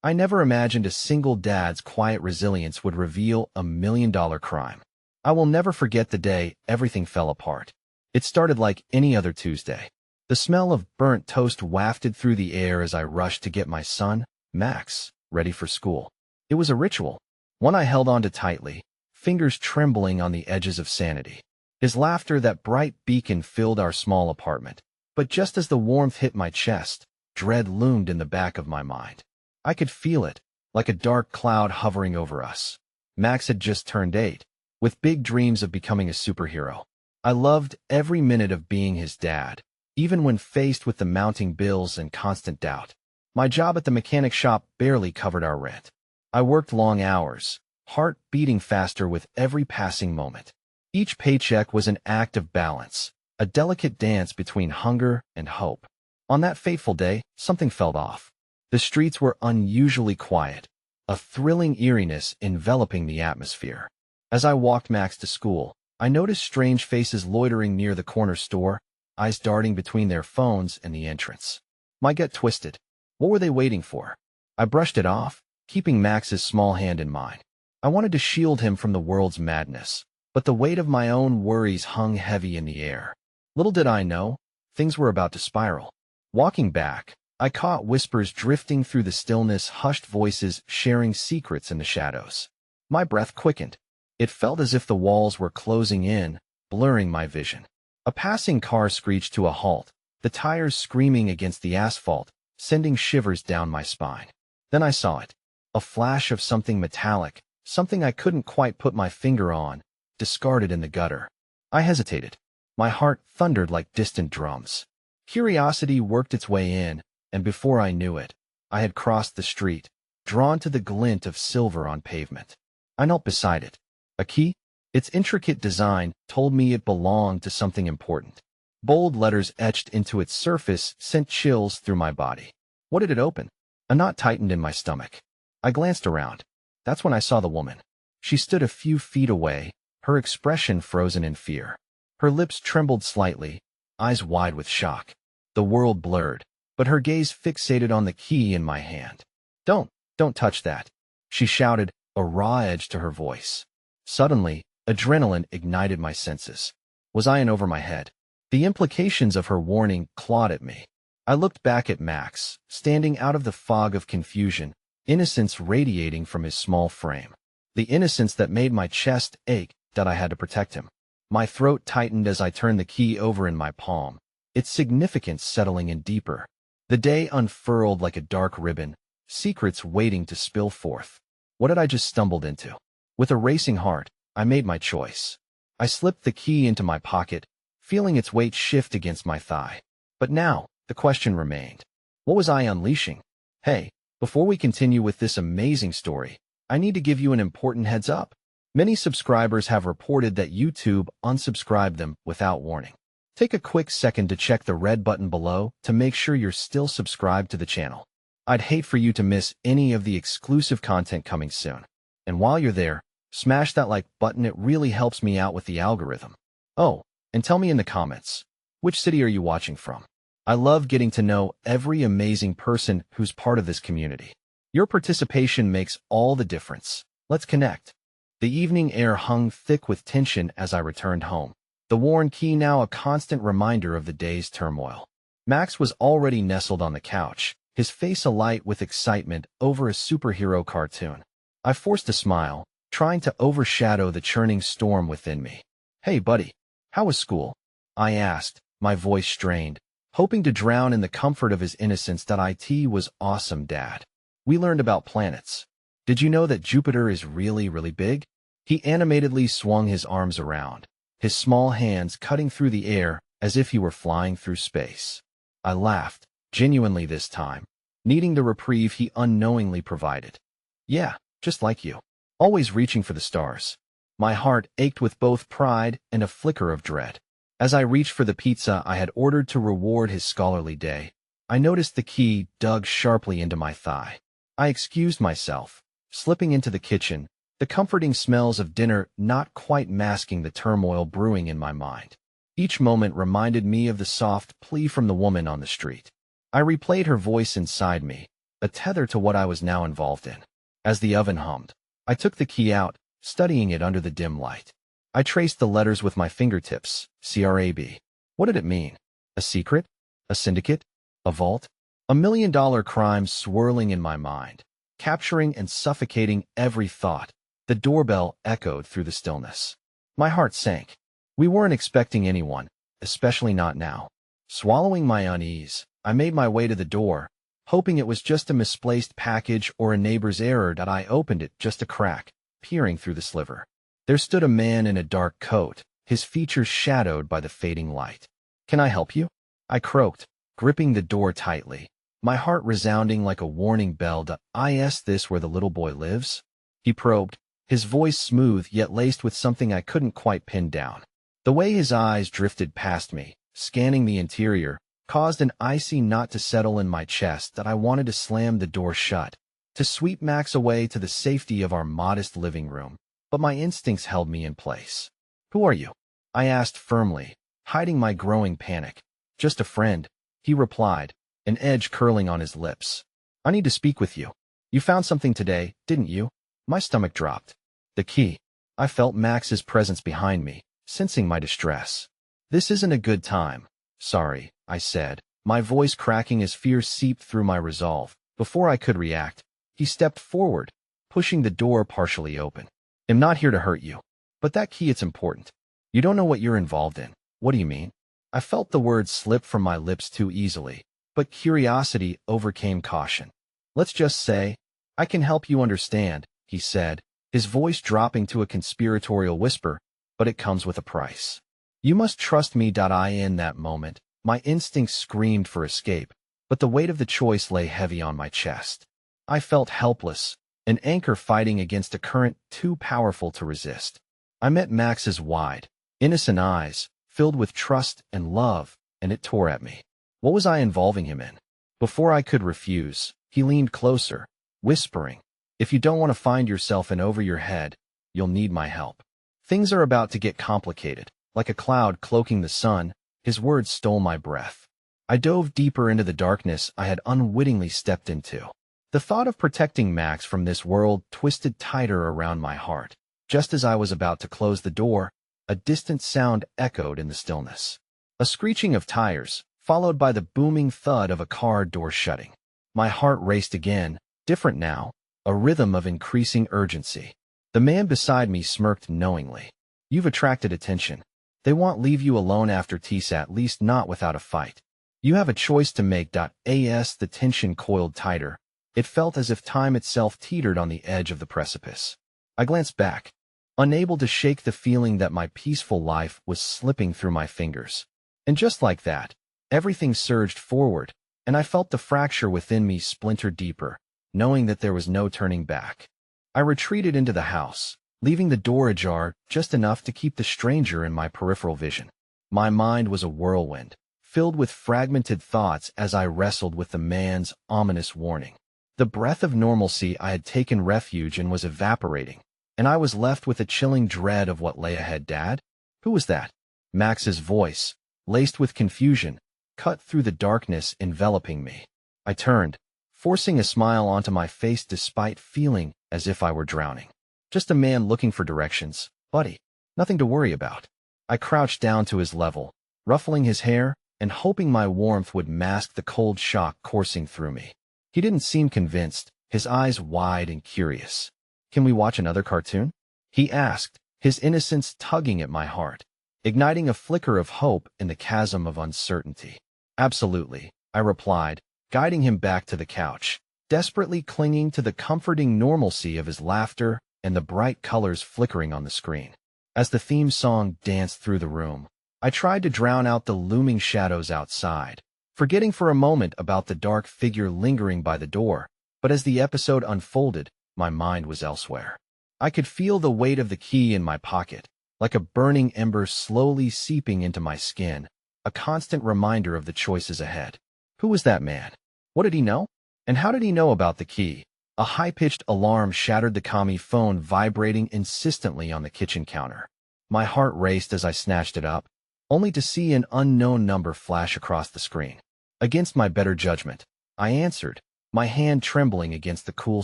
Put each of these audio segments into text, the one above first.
I never imagined a single dad's quiet resilience would reveal $1 million crime. I will never forget the day everything fell apart. It started like any other Tuesday. The smell of burnt toast wafted through the air as I rushed to get my son, Max, ready for school. It was a ritual, one I held onto tightly, fingers trembling on the edges of sanity. His laughter, that bright beacon, filled our small apartment. But just as the warmth hit my chest, dread loomed in the back of my mind. I could feel it, like a dark cloud hovering over us. Max had just turned 8, with big dreams of becoming a superhero. I loved every minute of being his dad, even when faced with the mounting bills and constant doubt. My job at the mechanic shop barely covered our rent. I worked long hours, heart beating faster with every passing moment. Each paycheck was an act of balance, a delicate dance between hunger and hope. On that fateful day, something felt off. The streets were unusually quiet, a thrilling eeriness enveloping the atmosphere. As I walked Max to school, I noticed strange faces loitering near the corner store, eyes darting between their phones and the entrance. My gut twisted. What were they waiting for? I brushed it off, keeping Max's small hand in mine. I wanted to shield him from the world's madness, but the weight of my own worries hung heavy in the air. Little did I know, things were about to spiral. Walking back, I caught whispers drifting through the stillness, hushed voices sharing secrets in the shadows. My breath quickened. It felt as if the walls were closing in, blurring my vision. A passing car screeched to a halt, the tires screaming against the asphalt, sending shivers down my spine. Then I saw it. A flash of something metallic, something I couldn't quite put my finger on, discarded in the gutter. I hesitated. My heart thundered like distant drums. Curiosity worked its way in, and before I knew it, I had crossed the street, drawn to the glint of silver on pavement. I knelt beside it. A key? Its intricate design told me it belonged to something important. Bold letters etched into its surface sent chills through my body. What did it open? A knot tightened in my stomach. I glanced around. That's when I saw the woman. She stood a few feet away, her expression frozen in fear. Her lips trembled slightly, eyes wide with shock. The world blurred, but her gaze fixated on the key in my hand. Don't touch that," she shouted, a raw edge to her voice. Suddenly, adrenaline ignited my senses. Was I in over my head? The implications of her warning clawed at me. I looked back at Max, standing out of the fog of confusion, innocence radiating from his small frame. The innocence that made my chest ache, that I had to protect him. My throat tightened as I turned the key over in my palm, its significance settling in deeper. The day unfurled like a dark ribbon, secrets waiting to spill forth. What had I just stumbled into? With a racing heart, I made my choice. I slipped the key into my pocket, feeling its weight shift against my thigh. But now, the question remained. What was I unleashing? Hey, before we continue with this amazing story, I need to give you an important heads up. Many subscribers have reported that YouTube unsubscribed them without warning. Take a quick second to check the red button below to make sure you're still subscribed to the channel. I'd hate for you to miss any of the exclusive content coming soon. And while you're there, smash that like button, it really helps me out with the algorithm. Oh, and tell me in the comments, which city are you watching from? I love getting to know every amazing person who's part of this community. Your participation makes all the difference. Let's connect. The evening air hung thick with tension as I returned home, the worn key now a constant reminder of the day's turmoil. Max was already nestled on the couch, his face alight with excitement over a superhero cartoon. I forced a smile, trying to overshadow the churning storm within me. "Hey, buddy, how was school?" I asked, my voice strained, hoping to drown in the comfort of his innocence. "It was awesome, Dad. We learned about planets. Did you know that Jupiter is really, really big?" He animatedly swung his arms around, his small hands cutting through the air as if he were flying through space. I laughed, genuinely this time, needing the reprieve he unknowingly provided. "Yeah, just like you. Always reaching for the stars." My heart ached with both pride and a flicker of dread. As I reached for the pizza I had ordered to reward his scholarly day, I noticed the key dug sharply into my thigh. I excused myself, slipping into the kitchen, the comforting smells of dinner not quite masking the turmoil brewing in my mind. Each moment reminded me of the soft plea from the woman on the street. I replayed her voice inside me, a tether to what I was now involved in. As the oven hummed, I took the key out, studying it under the dim light. I traced the letters with my fingertips. CRAB. What did it mean? A secret? A syndicate? A vault? $1 million crime swirling in my mind, capturing and suffocating every thought. The doorbell echoed through the stillness. My heart sank. We weren't expecting anyone, especially not now. Swallowing my unease, I made my way to the door, hoping it was just a misplaced package or a neighbor's error. That I opened it just a crack, peering through the sliver. There stood a man in a dark coat, his features shadowed by the fading light. "Can I help you?" I croaked, gripping the door tightly, my heart resounding like a warning bell. "Is this where the little boy lives?" He probed, his voice smooth yet laced with something I couldn't quite pin down. The way his eyes drifted past me, scanning the interior, caused an icy knot to settle in my chest that I wanted to slam the door shut, to sweep Max away to the safety of our modest living room. But my instincts held me in place. "Who are you?" I asked firmly, hiding my growing panic. "Just a friend," he replied, an edge curling on his lips. "I need to speak with you. You found something today, didn't you?" My stomach dropped. The key. I felt Max's presence behind me, sensing my distress. "This isn't a good time. Sorry," I said, my voice cracking as fear seeped through my resolve. Before I could react, he stepped forward, pushing the door partially open. "I'm not here to hurt you. But that key, it's important. You don't know what you're involved in." "What do you mean?" I felt the words slip from my lips too easily, but curiosity overcame caution. "Let's just say, I can help you understand," he said, his voice dropping to a conspiratorial whisper, "but it comes with a price. You must trust me." In that moment, my instincts screamed for escape, but the weight of the choice lay heavy on my chest. I felt helpless, an anchor fighting against a current too powerful to resist. I met Max's wide, innocent eyes, filled with trust and love, and it tore at me. What was I involving him in? Before I could refuse, he leaned closer, whispering, "If you don't want to find yourself in over your head, you'll need my help. Things are about to get complicated." Like a cloud cloaking the sun, his words stole my breath. I dove deeper into the darkness I had unwittingly stepped into. The thought of protecting Max from this world twisted tighter around my heart. Just as I was about to close the door, a distant sound echoed in the stillness. A screeching of tires, followed by the booming thud of a car door shutting. My heart raced again, different now, a rhythm of increasing urgency. The man beside me smirked knowingly. "You've attracted attention. They won't leave you alone after TSA, at least not without a fight. You have a choice to make." As the tension coiled tighter, it felt as if time itself teetered on the edge of the precipice. I glanced back, unable to shake the feeling that my peaceful life was slipping through my fingers. And just like that, everything surged forward, and I felt the fracture within me splinter deeper, knowing that there was no turning back. I retreated into the house, leaving the door ajar just enough to keep the stranger in my peripheral vision. My mind was a whirlwind, filled with fragmented thoughts as I wrestled with the man's ominous warning. The breath of normalcy I had taken refuge in was evaporating, and I was left with a chilling dread of what lay ahead. "Dad? Who was that?" Max's voice, laced with confusion, cut through the darkness enveloping me. I turned, forcing a smile onto my face despite feeling as if I were drowning. "Just a man looking for directions, buddy. Nothing to worry about." I crouched down to his level, ruffling his hair and hoping my warmth would mask the cold shock coursing through me. He didn't seem convinced, his eyes wide and curious. "Can we watch another cartoon?" he asked, his innocence tugging at my heart, igniting a flicker of hope in the chasm of uncertainty. "Absolutely," I replied, guiding him back to the couch, desperately clinging to the comforting normalcy of his laughter and the bright colors flickering on the screen. As the theme song danced through the room, I tried to drown out the looming shadows outside, forgetting for a moment about the dark figure lingering by the door. But as the episode unfolded, my mind was elsewhere. I could feel the weight of the key in my pocket, like a burning ember slowly seeping into my skin, a constant reminder of the choices ahead. Who was that man? What did he know? And how did he know about the key? A high-pitched alarm shattered the commie phone vibrating insistently on the kitchen counter. My heart raced as I snatched it up, only to see an unknown number flash across the screen. Against my better judgment, I answered, my hand trembling against the cool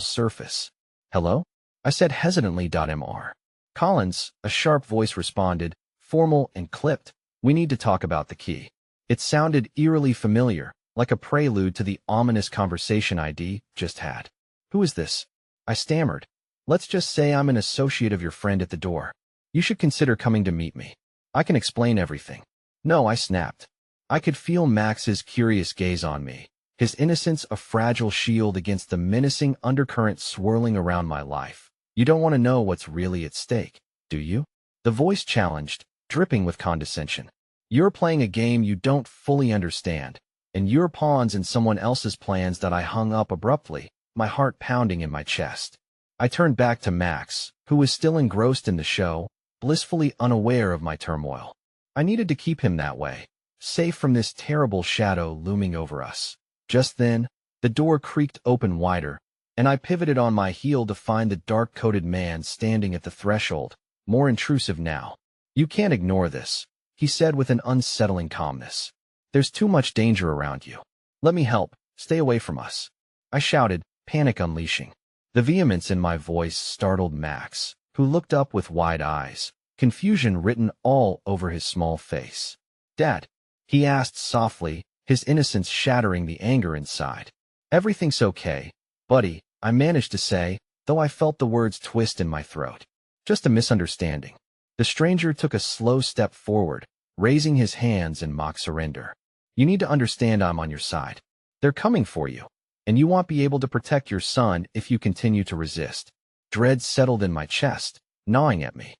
surface. "Hello?" I said hesitantly. "Mr. Collins," a sharp voice responded, formal and clipped. "We need to talk about the key." It sounded eerily familiar, like a prelude to the ominous conversation I'd just had. "Who is this?" I stammered. "Let's just say I'm an associate of your friend at the door. You should consider coming to meet me. I can explain everything." "No," I snapped. I could feel Max's curious gaze on me, his innocence a fragile shield against the menacing undercurrent swirling around my life. "You don't want to know what's really at stake, do you?" The voice challenged, dripping with condescension. "You're playing a game you don't fully understand, and you're pawns in someone else's plans." That I hung up abruptly, my heart pounding in my chest. I turned back to Max, who was still engrossed in the show, blissfully unaware of my turmoil. I needed to keep him that way, safe from this terrible shadow looming over us. Just then, the door creaked open wider, and I pivoted on my heel to find the dark-coated man standing at the threshold, more intrusive now. "You can't ignore this," he said with an unsettling calmness. "There's too much danger around you. Let me help. Stay away from us," I shouted, panic unleashing. The vehemence in my voice startled Max, who looked up with wide eyes, confusion written all over his small face. "Dad?" he asked softly, his innocence shattering the anger inside. "Everything's okay, buddy," I managed to say, though I felt the words twist in my throat. "Just a misunderstanding." The stranger took a slow step forward, raising his hands in mock surrender. "You need to understand I'm on your side. They're coming for you, and you won't be able to protect your son if you continue to resist." Dread settled in my chest, gnawing at me.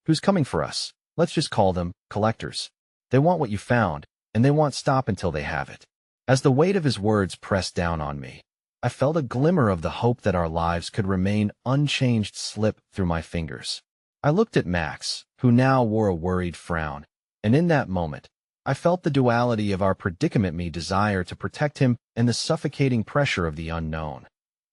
Who's coming for us? Let's just call them collectors. They want what you found, and they won't stop until they have it." As the weight of his words pressed down on me, I felt a glimmer of the hope that our lives could remain unchanged slip through my fingers. I looked at Max, who now wore a worried frown, and in that moment, I felt the duality of our predicament, me desire to protect him and the suffocating pressure of the unknown.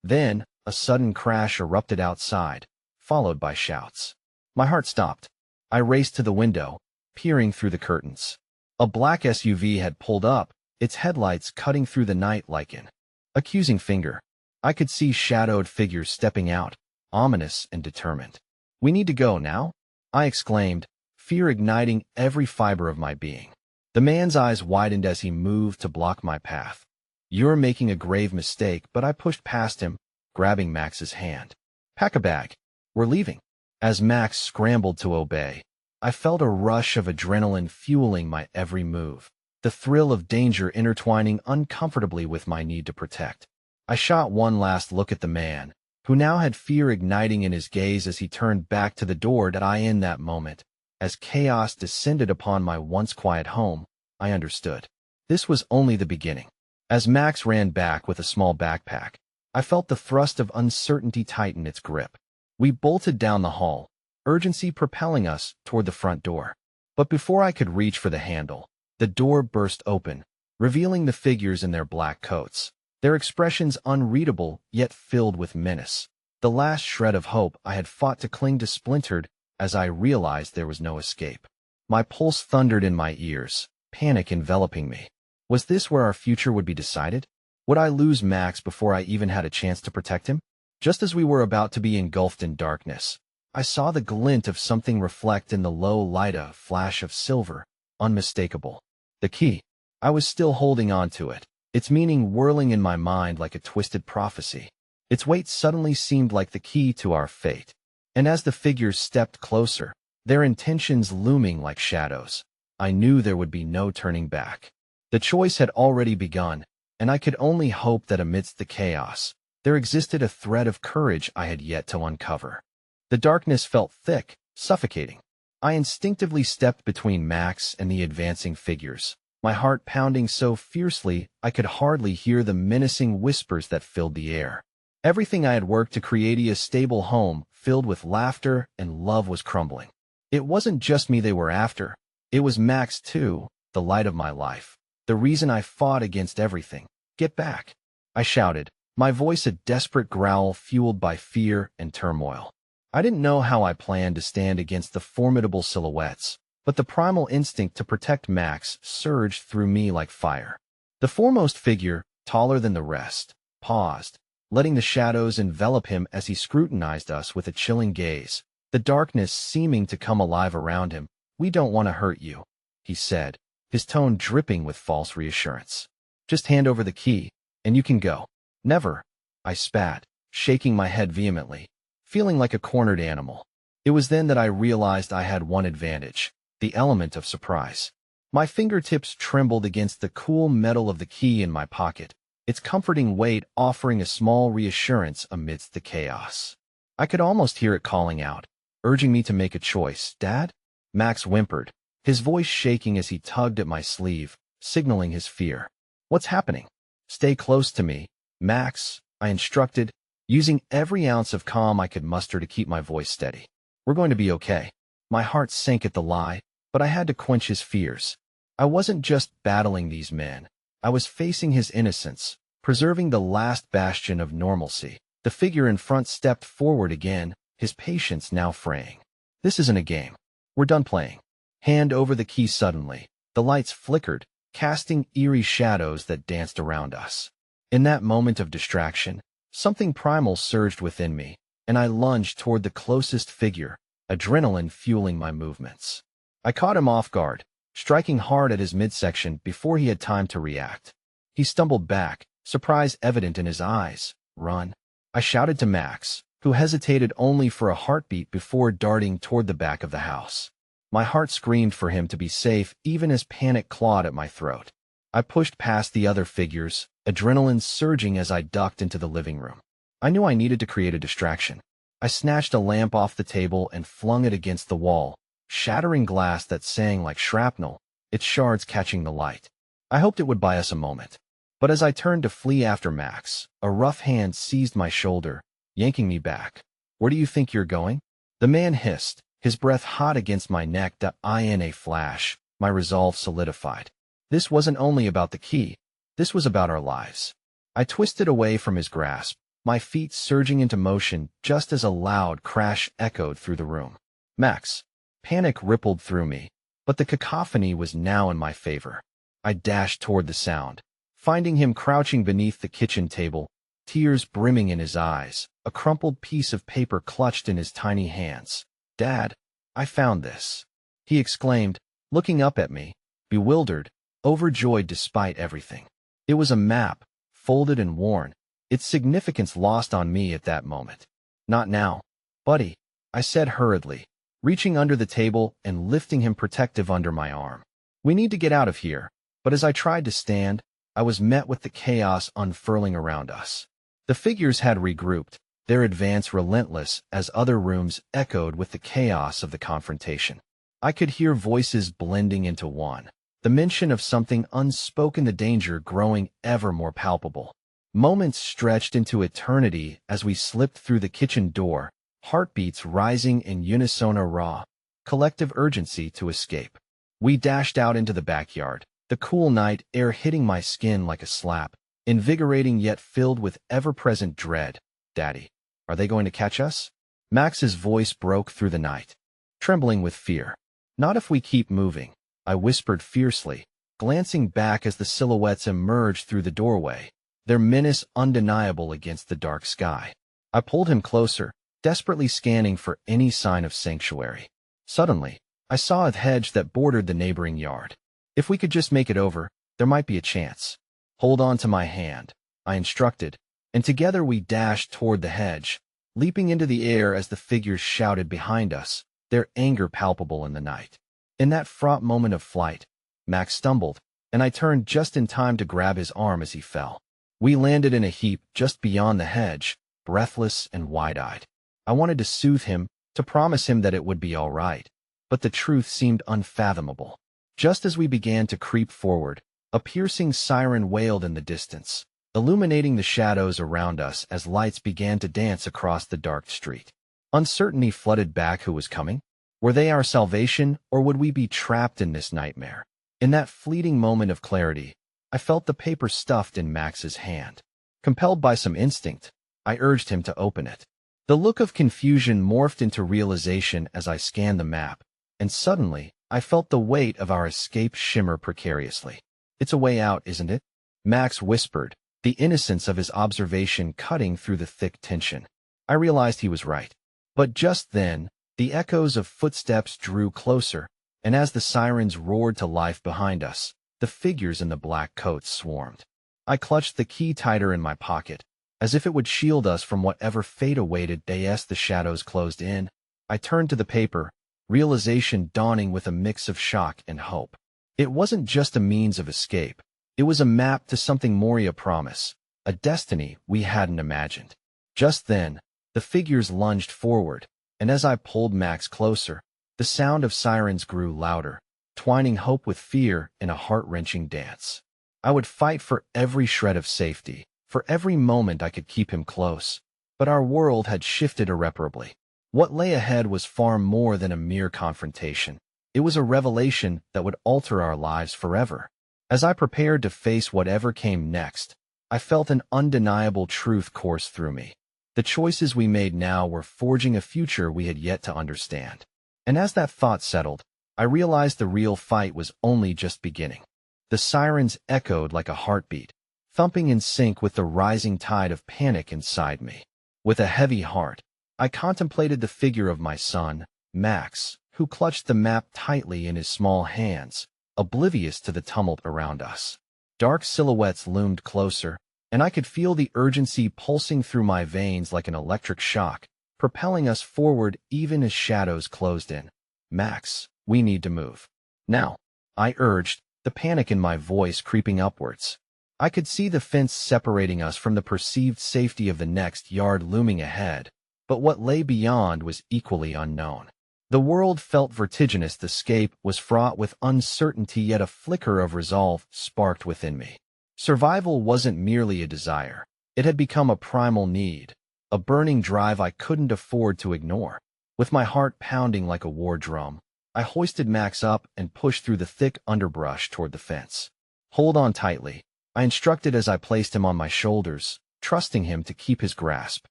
Then, a sudden crash erupted outside, followed by shouts. My heart stopped. I raced to the window, peering through the curtains. A black SUV had pulled up, its headlights cutting through the night like an accusing finger. I could see shadowed figures stepping out, ominous and determined. "We need to go now," I exclaimed, fear igniting every fiber of my being. The man's eyes widened as he moved to block my path. "You're making a grave mistake," but I pushed past him, grabbing Max's hand. "Pack a bag. We're leaving." As Max scrambled to obey, I felt a rush of adrenaline fueling my every move, the thrill of danger intertwining uncomfortably with my need to protect. I shot one last look at the man, who now had fear igniting in his gaze as he turned back to the door. In that moment, as chaos descended upon my once quiet home, I understood. This was only the beginning. As Max ran back with a small backpack, I felt the thrust of uncertainty tighten its grip. We bolted down the hall, urgency propelling us toward the front door. But before I could reach for the handle, the door burst open, revealing the figures in their black coats, their expressions unreadable yet filled with menace. The last shred of hope I had fought to cling to splintered as I realized there was no escape. My pulse thundered in my ears, panic enveloping me. Was this where our future would be decided? Would I lose Max before I even had a chance to protect him? Just as we were about to be engulfed in darkness, I saw the glint of something reflect in the low light, a flash of silver, unmistakable. The key. I was still holding on to it, its meaning whirling in my mind like a twisted prophecy. Its weight suddenly seemed like the key to our fate. And as the figures stepped closer, their intentions looming like shadows, I knew there would be no turning back. The choice had already begun, and I could only hope that amidst the chaos, there existed a thread of courage I had yet to uncover. The darkness felt thick, suffocating. I instinctively stepped between Max and the advancing figures, my heart pounding so fiercely I could hardly hear the menacing whispers that filled the air. Everything I had worked to create a stable home, filled with laughter and love, was crumbling. It wasn't just me they were after. It was Max too, the light of my life, the reason I fought against everything. "Get back," I shouted, my voice a desperate growl fueled by fear and turmoil. I didn't know how I planned to stand against the formidable silhouettes, but the primal instinct to protect Max surged through me like fire. The foremost figure, taller than the rest, paused, letting the shadows envelop him as he scrutinized us with a chilling gaze, the darkness seeming to come alive around him. "We don't want to hurt you," he said, his tone dripping with false reassurance. "Just hand over the key, and you can go." "Never," I spat, shaking my head vehemently, feeling like a cornered animal. It was then that I realized I had one advantage, the element of surprise. My fingertips trembled against the cool metal of the key in my pocket, its comforting weight offering a small reassurance amidst the chaos. I could almost hear it calling out, urging me to make a choice. "Dad?" Max whimpered, his voice shaking as he tugged at my sleeve, signaling his fear. "What's happening?" "Stay close to me, Max," I instructed, using every ounce of calm I could muster to keep my voice steady. "We're going to be okay." My heart sank at the lie, but I had to quench his fears. I wasn't just battling these men. I was facing his innocence, preserving the last bastion of normalcy. The figure in front stepped forward again, his patience now fraying. "This isn't a game. We're done playing." Hand over the key suddenly. The lights flickered, casting eerie shadows that danced around us. In that moment of distraction, something primal surged within me, and I lunged toward the closest figure, adrenaline fueling my movements. I caught him off guard, striking hard at his midsection before he had time to react. He stumbled back, surprise evident in his eyes. "Run!" I shouted to Max, who hesitated only for a heartbeat before darting toward the back of the house. My heart screamed for him to be safe even as panic clawed at my throat. I pushed past the other figures, adrenaline surging as I ducked into the living room. I knew I needed to create a distraction. I snatched a lamp off the table and flung it against the wall, shattering glass that sang like shrapnel, its shards catching the light. I hoped it would buy us a moment. But as I turned to flee after Max, a rough hand seized my shoulder, yanking me back. "Where do you think you're going?" The man hissed, his breath hot against my neck. In a flash, my resolve solidified. This wasn't only about the key. This was about our lives. I twisted away from his grasp, my feet surging into motion just as a loud crash echoed through the room. "Max!" Panic rippled through me, but the cacophony was now in my favor. I dashed toward the sound, finding him crouching beneath the kitchen table, tears brimming in his eyes, a crumpled piece of paper clutched in his tiny hands. "Dad, I found this," he exclaimed, looking up at me, bewildered, overjoyed despite everything. It was a map, folded and worn, its significance lost on me at that moment. "Not now, buddy," I said hurriedly, reaching under the table and lifting him protective under my arm. "We need to get out of here," but as I tried to stand, I was met with the chaos unfurling around us. The figures had regrouped, their advance relentless as other rooms echoed with the chaos of the confrontation. I could hear voices blending into one, the mention of something unspoken, the danger growing ever more palpable. Moments stretched into eternity as we slipped through the kitchen door, heartbeats rising in unison, a raw, collective urgency to escape. We dashed out into the backyard, the cool night air hitting my skin like a slap, invigorating yet filled with ever-present dread. "Daddy, are they going to catch us?" Max's voice broke through the night, trembling with fear. "Not if we keep moving," I whispered fiercely, glancing back as the silhouettes emerged through the doorway, their menace undeniable against the dark sky. I pulled him closer, desperately scanning for any sign of sanctuary. Suddenly, I saw a hedge that bordered the neighboring yard. If we could just make it over, there might be a chance. "Hold on to my hand," I instructed, and together we dashed toward the hedge, leaping into the air as the figures shouted behind us, their anger palpable in the night. In that fraught moment of flight, Max stumbled, and I turned just in time to grab his arm as he fell. We landed in a heap just beyond the hedge, breathless and wide-eyed. I wanted to soothe him, to promise him that it would be all right, but the truth seemed unfathomable. Just as we began to creep forward, a piercing siren wailed in the distance, illuminating the shadows around us as lights began to dance across the dark street. Uncertainty flooded back. Who was coming? Were they our salvation, or would we be trapped in this nightmare? In that fleeting moment of clarity, I felt the paper stuffed in Max's hand. Compelled by some instinct, I urged him to open it. The look of confusion morphed into realization as I scanned the map, and suddenly, I felt the weight of our escape shimmer precariously. "It's a way out, isn't it?" Max whispered, the innocence of his observation cutting through the thick tension. I realized he was right. But just then, the echoes of footsteps drew closer, and as the sirens roared to life behind us, the figures in the black coats swarmed. I clutched the key tighter in my pocket, as if it would shield us from whatever fate awaited as the shadows closed in. I turned to the paper, realization dawning with a mix of shock and hope. It wasn't just a means of escape. It was a map to something Moria promised, a destiny we hadn't imagined. Just then, the figures lunged forward, and as I pulled Max closer, the sound of sirens grew louder, twining hope with fear in a heart-wrenching dance. I would fight for every shred of safety, for every moment I could keep him close. But our world had shifted irreparably. What lay ahead was far more than a mere confrontation. It was a revelation that would alter our lives forever. As I prepared to face whatever came next, I felt an undeniable truth course through me. The choices we made now were forging a future we had yet to understand. And as that thought settled, I realized the real fight was only just beginning. The sirens echoed like a heartbeat, thumping in sync with the rising tide of panic inside me. With a heavy heart, I contemplated the figure of my son, Max, who clutched the map tightly in his small hands, oblivious to the tumult around us. Dark silhouettes loomed closer, and I could feel the urgency pulsing through my veins like an electric shock, propelling us forward even as shadows closed in. "Max, we need to move. Now," I urged, the panic in my voice creeping upwards. I could see the fence separating us from the perceived safety of the next yard looming ahead, but what lay beyond was equally unknown. The world felt vertiginous. The escape was fraught with uncertainty, yet a flicker of resolve sparked within me. Survival wasn't merely a desire. It had become a primal need, a burning drive I couldn't afford to ignore. With my heart pounding like a war drum, I hoisted Max up and pushed through the thick underbrush toward the fence. "Hold on tightly," I instructed as I placed him on my shoulders, trusting him to keep his grasp.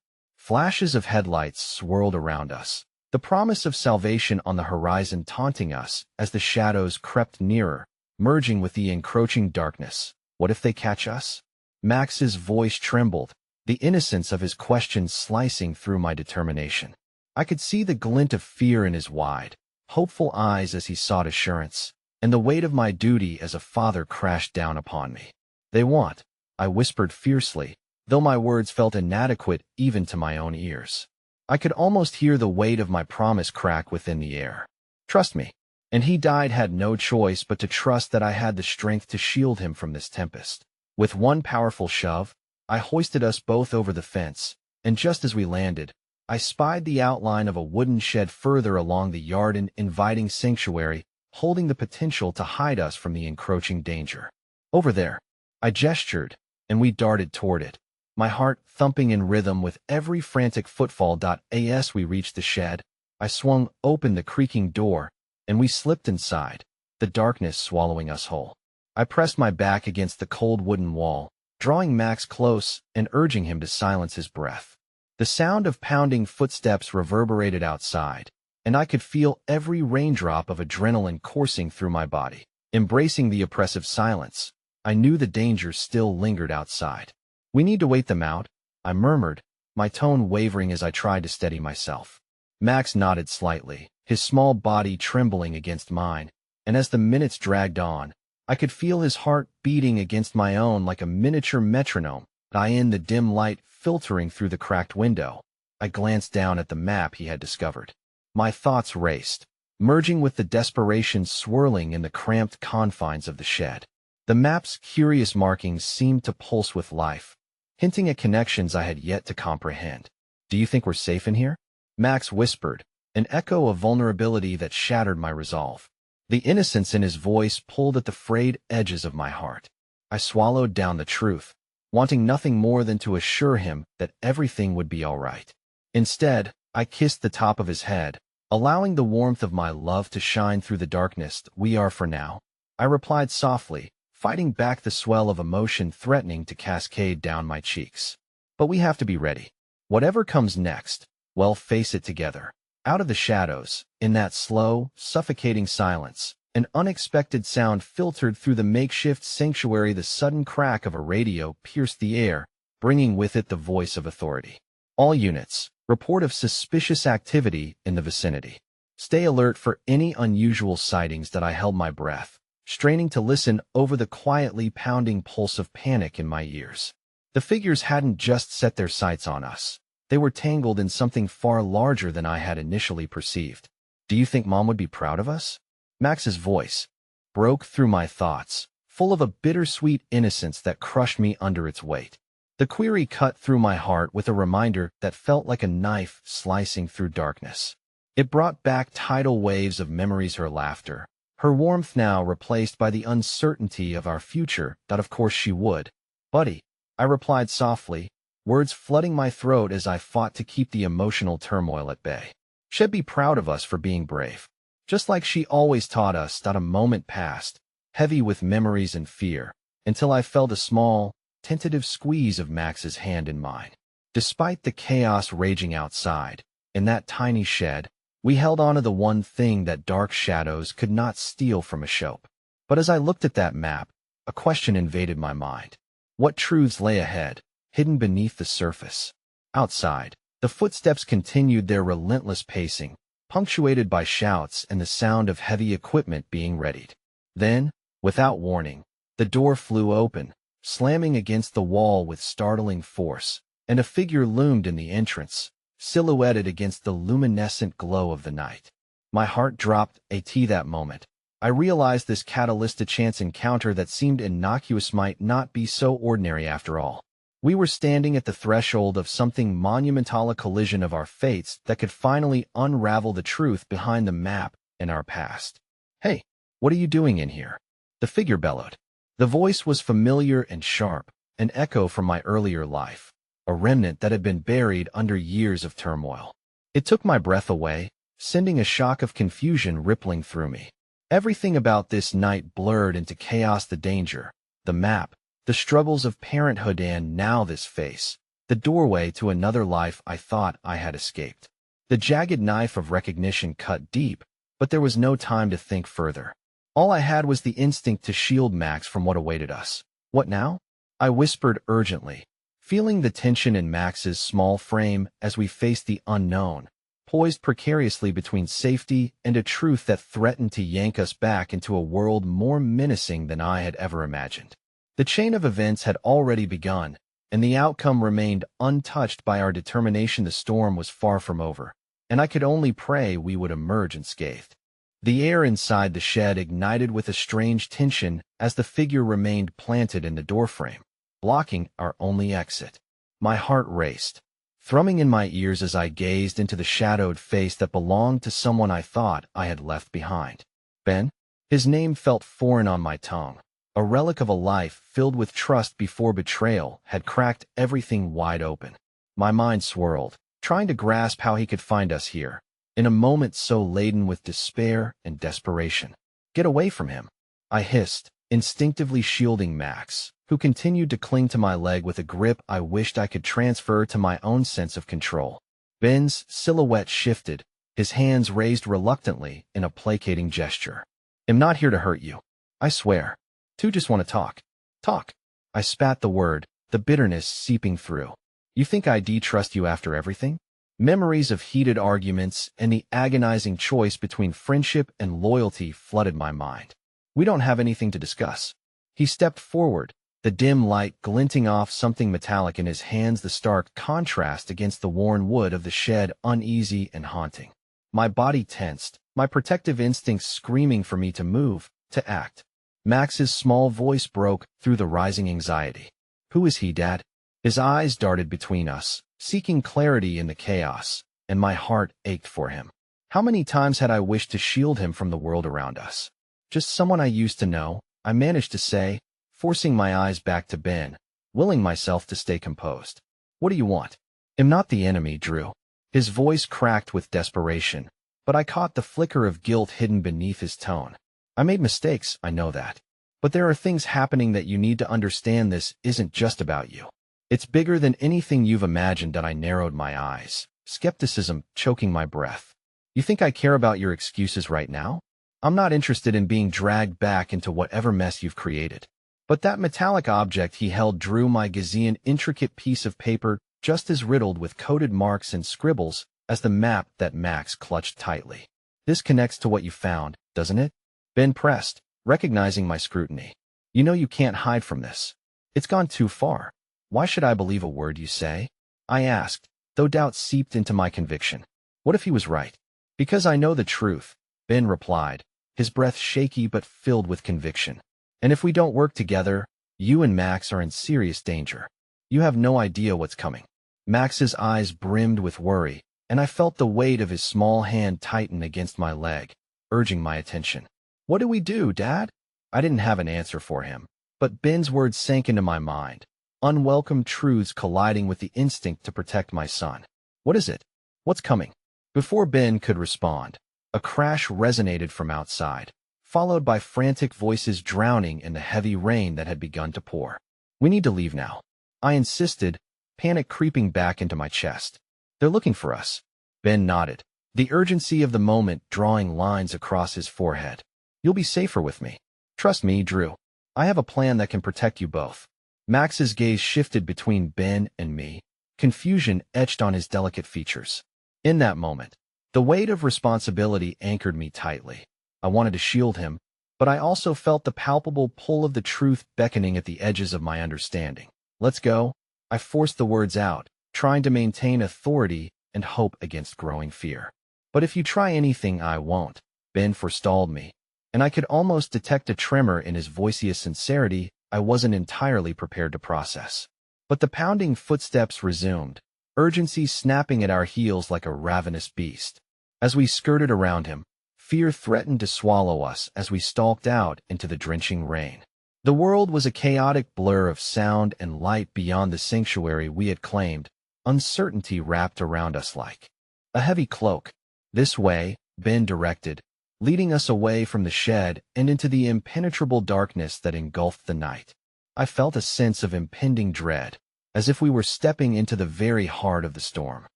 Flashes of headlights swirled around us, the promise of salvation on the horizon taunting us as the shadows crept nearer, merging with the encroaching darkness. What if they catch us? Max's voice trembled, the innocence of his question slicing through my determination. I could see the glint of fear in his wide, hopeful eyes as he sought assurance, and the weight of my duty as a father crashed down upon me. "They won't," I whispered fiercely, though my words felt inadequate even to my own ears. I could almost hear the weight of my promise crack within the air. "Trust me." And he had no choice but to trust that I had the strength to shield him from this tempest. With one powerful shove, I hoisted us both over the fence, and just as we landed, I spied the outline of a wooden shed further along the yard, an inviting sanctuary, holding the potential to hide us from the encroaching danger. "Over there," I gestured, and we darted toward it, my heart thumping in rhythm with every frantic footfall. As we reached the shed, I swung open the creaking door, and we slipped inside, the darkness swallowing us whole. I pressed my back against the cold wooden wall, drawing Max close and urging him to silence his breath. The sound of pounding footsteps reverberated outside, and I could feel every raindrop of adrenaline coursing through my body. Embracing the oppressive silence, I knew the danger still lingered outside. "We need to wait them out," I murmured, my tone wavering as I tried to steady myself. Max nodded slightly, his small body trembling against mine, and as the minutes dragged on, I could feel his heart beating against my own like a miniature metronome. In the dim light filtering through the cracked window, I glanced down at the map he had discovered. My thoughts raced, merging with the desperation swirling in the cramped confines of the shed. The map's curious markings seemed to pulse with life, hinting at connections I had yet to comprehend. "Do you think we're safe in here?" Max whispered, an echo of vulnerability that shattered my resolve. The innocence in his voice pulled at the frayed edges of my heart. I swallowed down the truth, wanting nothing more than to assure him that everything would be all right. Instead, I kissed the top of his head, allowing the warmth of my love to shine through the darkness. "We are for now," I replied softly, fighting back the swell of emotion threatening to cascade down my cheeks. "But we have to be ready. Whatever comes next, we'll face it together." Out of the shadows, in that slow, suffocating silence, An unexpected sound filtered through the makeshift sanctuary. The sudden crack of a radio pierced the air, bringing with it the voice of authority. All units, report of suspicious activity in the vicinity. Stay alert for any unusual sightings. That I held my breath, straining to listen over the quietly pounding pulse of panic in my ears. The figures hadn't just set their sights on us. They were tangled in something far larger than I had initially perceived. Do you think Mom would be proud of us? Max's voice broke through my thoughts, full of a bittersweet innocence that crushed me under its weight. The query cut through my heart with a reminder that felt like a knife slicing through darkness. It brought back tidal waves of memories, her laughter, her warmth now replaced by the uncertainty of our future. That of course she would. Buddy, I replied softly, words flooding my throat as I fought to keep the emotional turmoil at bay. She'd be proud of us for being brave. Just like she always taught us. That a moment passed, heavy with memories and fear, until I felt a small, tentative squeeze of Max's hand in mine. Despite the chaos raging outside, in that tiny shed, we held on to the one thing that dark shadows could not steal from a Shope. But as I looked at that map, a question invaded my mind. What truths lay ahead, hidden beneath the surface? Outside, the footsteps continued their relentless pacing, punctuated by shouts and the sound of heavy equipment being readied. Then, without warning, the door flew open, slamming against the wall with startling force, and a figure loomed in the entrance, silhouetted against the luminescent glow of the night. My heart dropped that moment. I realized this catalyst, a chance encounter that seemed innocuous, might not be so ordinary after all. We were standing at the threshold of something monumental, a collision of our fates that could finally unravel the truth behind the map and our past. Hey, what are you doing in here? The figure bellowed. The voice was familiar and sharp, an echo from my earlier life, a remnant that had been buried under years of turmoil. It took my breath away, sending a shock of confusion rippling through me. Everything about this night blurred into chaos: the danger, the map, the struggles of parenthood, and now this face, the doorway to another life I thought I had escaped. The jagged knife of recognition cut deep, but there was no time to think further. All I had was the instinct to shield Max from what awaited us. What now? I whispered urgently, feeling the tension in Max's small frame as we faced the unknown, poised precariously between safety and a truth that threatened to yank us back into a world more menacing than I had ever imagined. The chain of events had already begun, and the outcome remained untouched by our determination. The storm was far from over, and I could only pray we would emerge unscathed. The air inside the shed ignited with a strange tension as the figure remained planted in the doorframe, blocking our only exit. My heart raced, thrumming in my ears as I gazed into the shadowed face that belonged to someone I thought I had left behind. Ben? His name felt foreign on my tongue. A relic of a life filled with trust before betrayal had cracked everything wide open. My mind swirled, trying to grasp how he could find us here, in a moment so laden with despair and desperation. Get away from him, I hissed, instinctively shielding Max, who continued to cling to my leg with a grip I wished I could transfer to my own sense of control. Ben's silhouette shifted, his hands raised reluctantly in a placating gesture. I'm not here to hurt you, I swear. Two just want to talk. Talk. I spat the word, the bitterness seeping through. You think I trust you after everything? Memories of heated arguments and the agonizing choice between friendship and loyalty flooded my mind. We don't have anything to discuss. He stepped forward, the dim light glinting off something metallic in his hands, the stark contrast against the worn wood of the shed uneasy and haunting. My body tensed, my protective instincts screaming for me to move, to act. Max's small voice broke through the rising anxiety. Who is he, Dad? His eyes darted between us, seeking clarity in the chaos, and my heart ached for him. How many times had I wished to shield him from the world around us? Just someone I used to know, I managed to say, forcing my eyes back to Ben, willing myself to stay composed. What do you want? I'm not the enemy, Drew. His voice cracked with desperation, but I caught the flicker of guilt hidden beneath his tone. I made mistakes, I know that. But there are things happening that you need to understand. This isn't just about you. It's bigger than anything you've imagined. That I narrowed my eyes, skepticism choking my breath. You think I care about your excuses right now? I'm not interested in being dragged back into whatever mess you've created. But that metallic object he held drew my gaze an intricate piece of paper just as riddled with coded marks and scribbles as the map that Max clutched tightly. This connects to what you found, doesn't it? Ben pressed, recognizing my scrutiny. You know you can't hide from this. It's gone too far. Why should I believe a word you say? I asked, though doubt seeped into my conviction. What if he was right? Because I know the truth, Ben replied, his breath shaky but filled with conviction. And if we don't work together, you and Max are in serious danger. You have no idea what's coming. Max's eyes brimmed with worry, and I felt the weight of his small hand tighten against my leg, urging my attention. What do we do, Dad? I didn't have an answer for him, but Ben's words sank into my mind, unwelcome truths colliding with the instinct to protect my son. What is it? What's coming? Before Ben could respond, a crash resonated from outside, followed by frantic voices drowning in the heavy rain that had begun to pour. We need to leave now, I insisted, panic creeping back into my chest. They're looking for us. Ben nodded, the urgency of the moment drawing lines across his forehead. You'll be safer with me. Trust me, Drew. I have a plan that can protect you both. Max's gaze shifted between Ben and me, confusion etched on his delicate features. In that moment, the weight of responsibility anchored me tightly. I wanted to shield him, but I also felt the palpable pull of the truth beckoning at the edges of my understanding. Let's go. I forced the words out, trying to maintain authority and hope against growing fear. But if you try anything, I won't, Ben forestalled me, and I could almost detect a tremor in his voice's sincerity I wasn't entirely prepared to process. But the pounding footsteps resumed, urgency snapping at our heels like a ravenous beast. As we skirted around him, fear threatened to swallow us as we stalked out into the drenching rain. The world was a chaotic blur of sound and light beyond the sanctuary we had claimed, uncertainty wrapped around us like a heavy cloak. This way, Ben directed, leading us away from the shed and into the impenetrable darkness that engulfed the night. I felt a sense of impending dread, as if we were stepping into the very heart of the storm.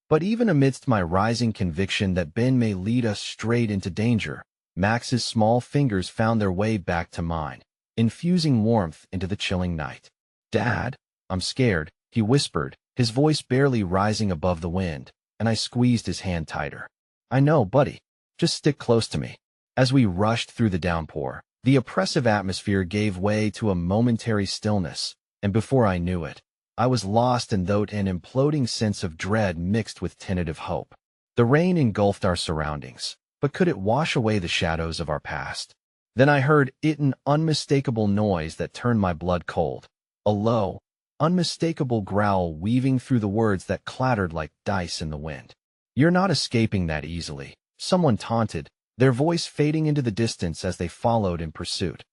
But even amidst my rising conviction that Ben may lead us straight into danger, Max's small fingers found their way back to mine, infusing warmth into the chilling night. Dad, I'm scared, he whispered, his voice barely rising above the wind, and I squeezed his hand tighter. I know, buddy. Just stick close to me. As we rushed through the downpour, the oppressive atmosphere gave way to a momentary stillness, and before I knew it, I was lost in an imploding sense of dread mixed with tentative hope. The rain engulfed our surroundings, but could it wash away the shadows of our past? Then I heard an unmistakable noise that turned my blood cold, a low, unmistakable growl weaving through the words that clattered like dice in the wind. You're not escaping that easily, someone taunted, their voice fading into the distance as they followed in pursuit.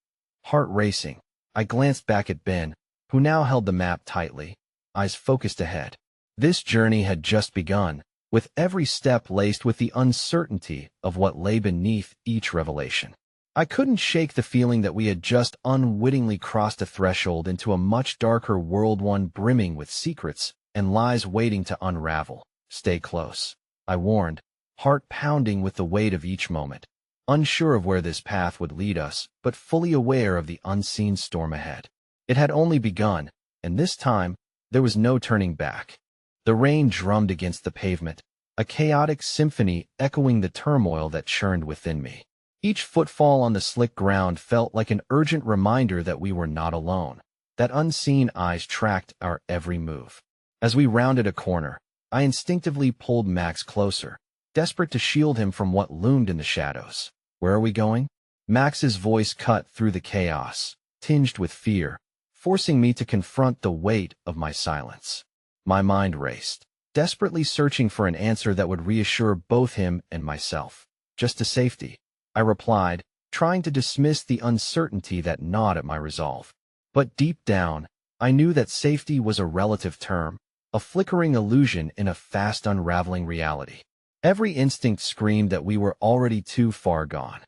Heart racing, I glanced back at Ben, who now held the map tightly, eyes focused ahead. This journey had just begun, with every step laced with the uncertainty of what lay beneath each revelation. I couldn't shake the feeling that we had just unwittingly crossed a threshold into a much darker world, one brimming with secrets and lies waiting to unravel. Stay close, I warned, heart pounding with the weight of each moment, unsure of where this path would lead us, but fully aware of the unseen storm ahead. It had only begun, and this time, there was no turning back. The rain drummed against the pavement, a chaotic symphony echoing the turmoil that churned within me. Each footfall on the slick ground felt like an urgent reminder that we were not alone, that unseen eyes tracked our every move. As we rounded a corner, I instinctively pulled Max closer, desperate to shield him from what loomed in the shadows. Where are we going? Max's voice cut through the chaos, tinged with fear, forcing me to confront the weight of my silence. My mind raced, desperately searching for an answer that would reassure both him and myself. Just to safety, I replied, trying to dismiss the uncertainty that gnawed at my resolve. But deep down, I knew that safety was a relative term, a flickering illusion in a fast unraveling reality. Every instinct screamed that we were already too far gone.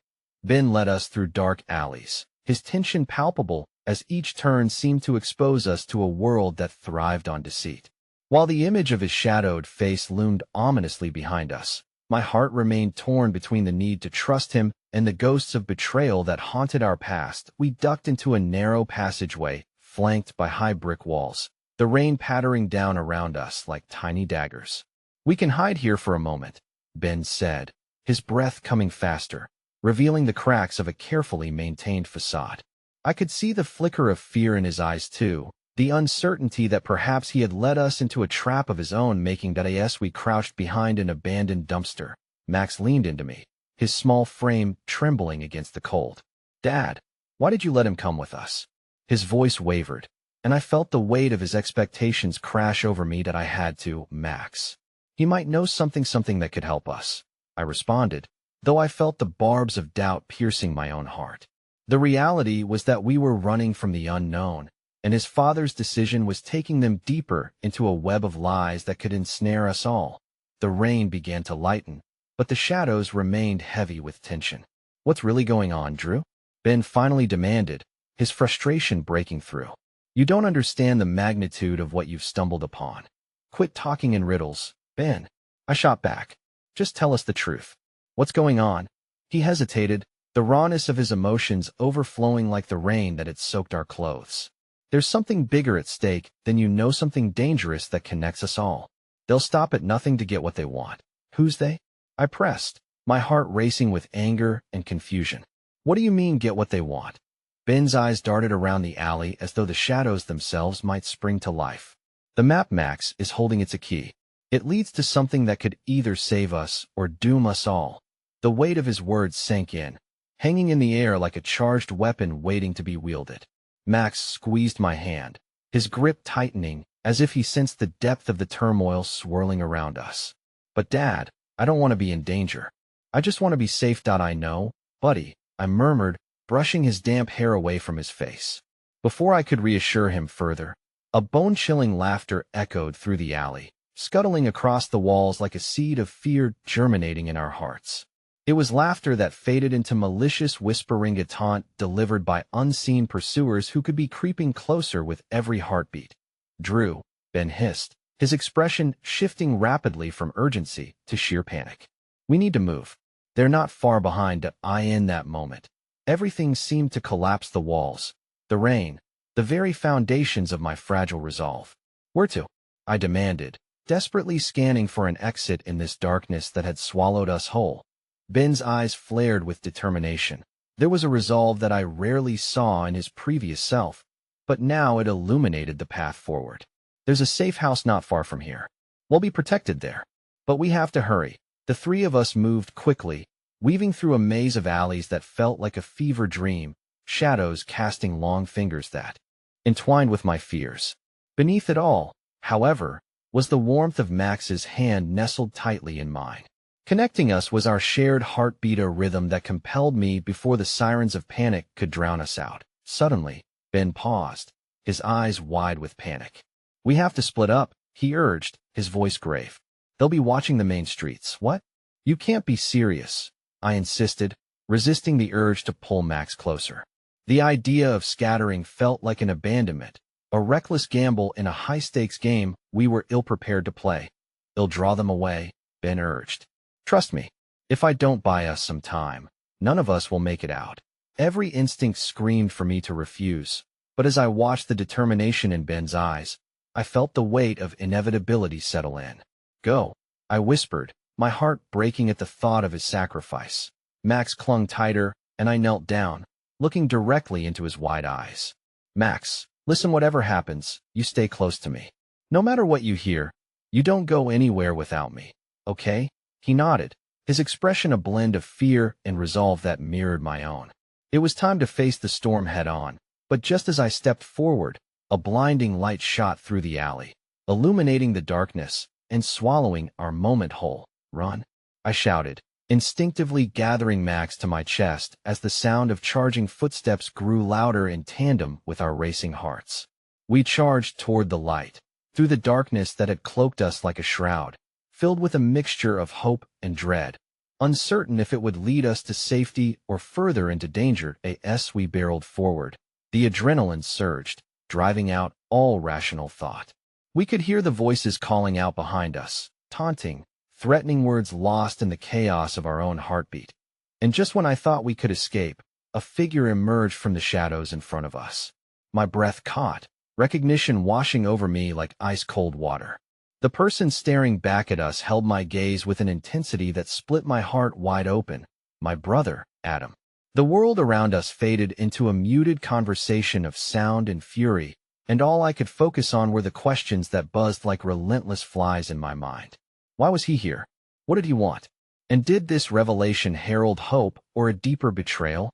Ben led us through dark alleys, his tension palpable as each turn seemed to expose us to a world that thrived on deceit. While the image of his shadowed face loomed ominously behind us, My heart remained torn between the need to trust him and the ghosts of betrayal that haunted our past. We ducked into a narrow passageway, flanked by high brick walls, the rain pattering down around us like tiny daggers. "We can hide here for a moment," Ben said, his breath coming faster, revealing the cracks of a carefully maintained facade. I could see the flicker of fear in his eyes too, the uncertainty that perhaps he had led us into a trap of his own making that as we crouched behind an abandoned dumpster. Max leaned into me, his small frame trembling against the cold. "Dad, why did you let him come with us?" His voice wavered, and I felt the weight of his expectations crash over me that I had to, "Max. He might know something that could help us," I responded, though I felt the barbs of doubt piercing my own heart. The reality was that we were running from the unknown, and his father's decision was taking them deeper into a web of lies that could ensnare us all. The rain began to lighten, but the shadows remained heavy with tension. "What's really going on, Drew?" Ben finally demanded, his frustration breaking through. "You don't understand the magnitude of what you've stumbled upon. Quit talking in riddles, Ben." I shot back. "Just tell us the truth. What's going on?" He hesitated, the rawness of his emotions overflowing like the rain that had soaked our clothes. "There's something bigger at stake than you know, something dangerous that connects us all. They'll stop at nothing to get what they want." "Who's they?" I pressed, my heart racing with anger and confusion. "What do you mean, get what they want?" Ben's eyes darted around the alley as though the shadows themselves might spring to life. "The map Max is holding, it's a key. It leads to something that could either save us or doom us all." The weight of his words sank in, hanging in the air like a charged weapon waiting to be wielded. Max squeezed my hand, his grip tightening as if he sensed the depth of the turmoil swirling around us. "But Dad, I don't want to be in danger. I just want to be safe. I know, buddy," I murmured, brushing his damp hair away from his face. Before I could reassure him further, a bone-chilling laughter echoed through the alley, scuttling across the walls like a seed of fear germinating in our hearts. It was laughter that faded into malicious whispering, a taunt delivered by unseen pursuers who could be creeping closer with every heartbeat. "Drew," Ben hissed, his expression shifting rapidly from urgency to sheer panic. "We need to move. They're not far behind." In that moment, everything seemed to collapse: the walls, the rain, the very foundations of my fragile resolve. "Where to?" I demanded, desperately scanning for an exit in this darkness that had swallowed us whole. Ben's eyes flared with determination. There was a resolve that I rarely saw in his previous self, but now it illuminated the path forward. "There's a safe house not far from here. We'll be protected there. But we have to hurry." The three of us moved quickly, weaving through a maze of alleys that felt like a fever dream, shadows casting long fingers that entwined with my fears. Beneath it all, however, was the warmth of Max's hand nestled tightly in mine. Connecting us was our shared heartbeat, a rhythm that compelled me before the sirens of panic could drown us out. Suddenly, Ben paused, his eyes wide with panic. "We have to split up," he urged, his voice grave. "They'll be watching the main streets." "What? You can't be serious," I insisted, resisting the urge to pull Max closer. The idea of scattering felt like an abandonment, a reckless gamble in a high-stakes game we were ill-prepared to play. "They'll draw them away," Ben urged. "Trust me, if I don't buy us some time, none of us will make it out." Every instinct screamed for me to refuse, but as I watched the determination in Ben's eyes, I felt the weight of inevitability settle in. "Go," I whispered, my heart breaking at the thought of his sacrifice. Max clung tighter, and I knelt down, looking directly into his wide eyes. "Max, listen, whatever happens, you stay close to me. No matter what you hear, you don't go anywhere without me, okay?" He nodded, his expression a blend of fear and resolve that mirrored my own. It was time to face the storm head-on, but just as I stepped forward, a blinding light shot through the alley, illuminating the darkness and swallowing our moment whole. "Run!" I shouted, instinctively gathering Max to my chest as the sound of charging footsteps grew louder in tandem with our racing hearts. We charged toward the light, through the darkness that had cloaked us like a shroud, filled with a mixture of hope and dread, uncertain if it would lead us to safety or further into danger. As we barreled forward, the adrenaline surged, driving out all rational thought. We could hear the voices calling out behind us, taunting, threatening words lost in the chaos of our own heartbeat. And just when I thought we could escape, a figure emerged from the shadows in front of us. My breath caught, recognition washing over me like ice-cold water. The person staring back at us held my gaze with an intensity that split my heart wide open. My brother, Adam. The world around us faded into a muted conversation of sound and fury, and all I could focus on were the questions that buzzed like relentless flies in my mind. Why was he here? What did he want? And did this revelation herald hope or a deeper betrayal?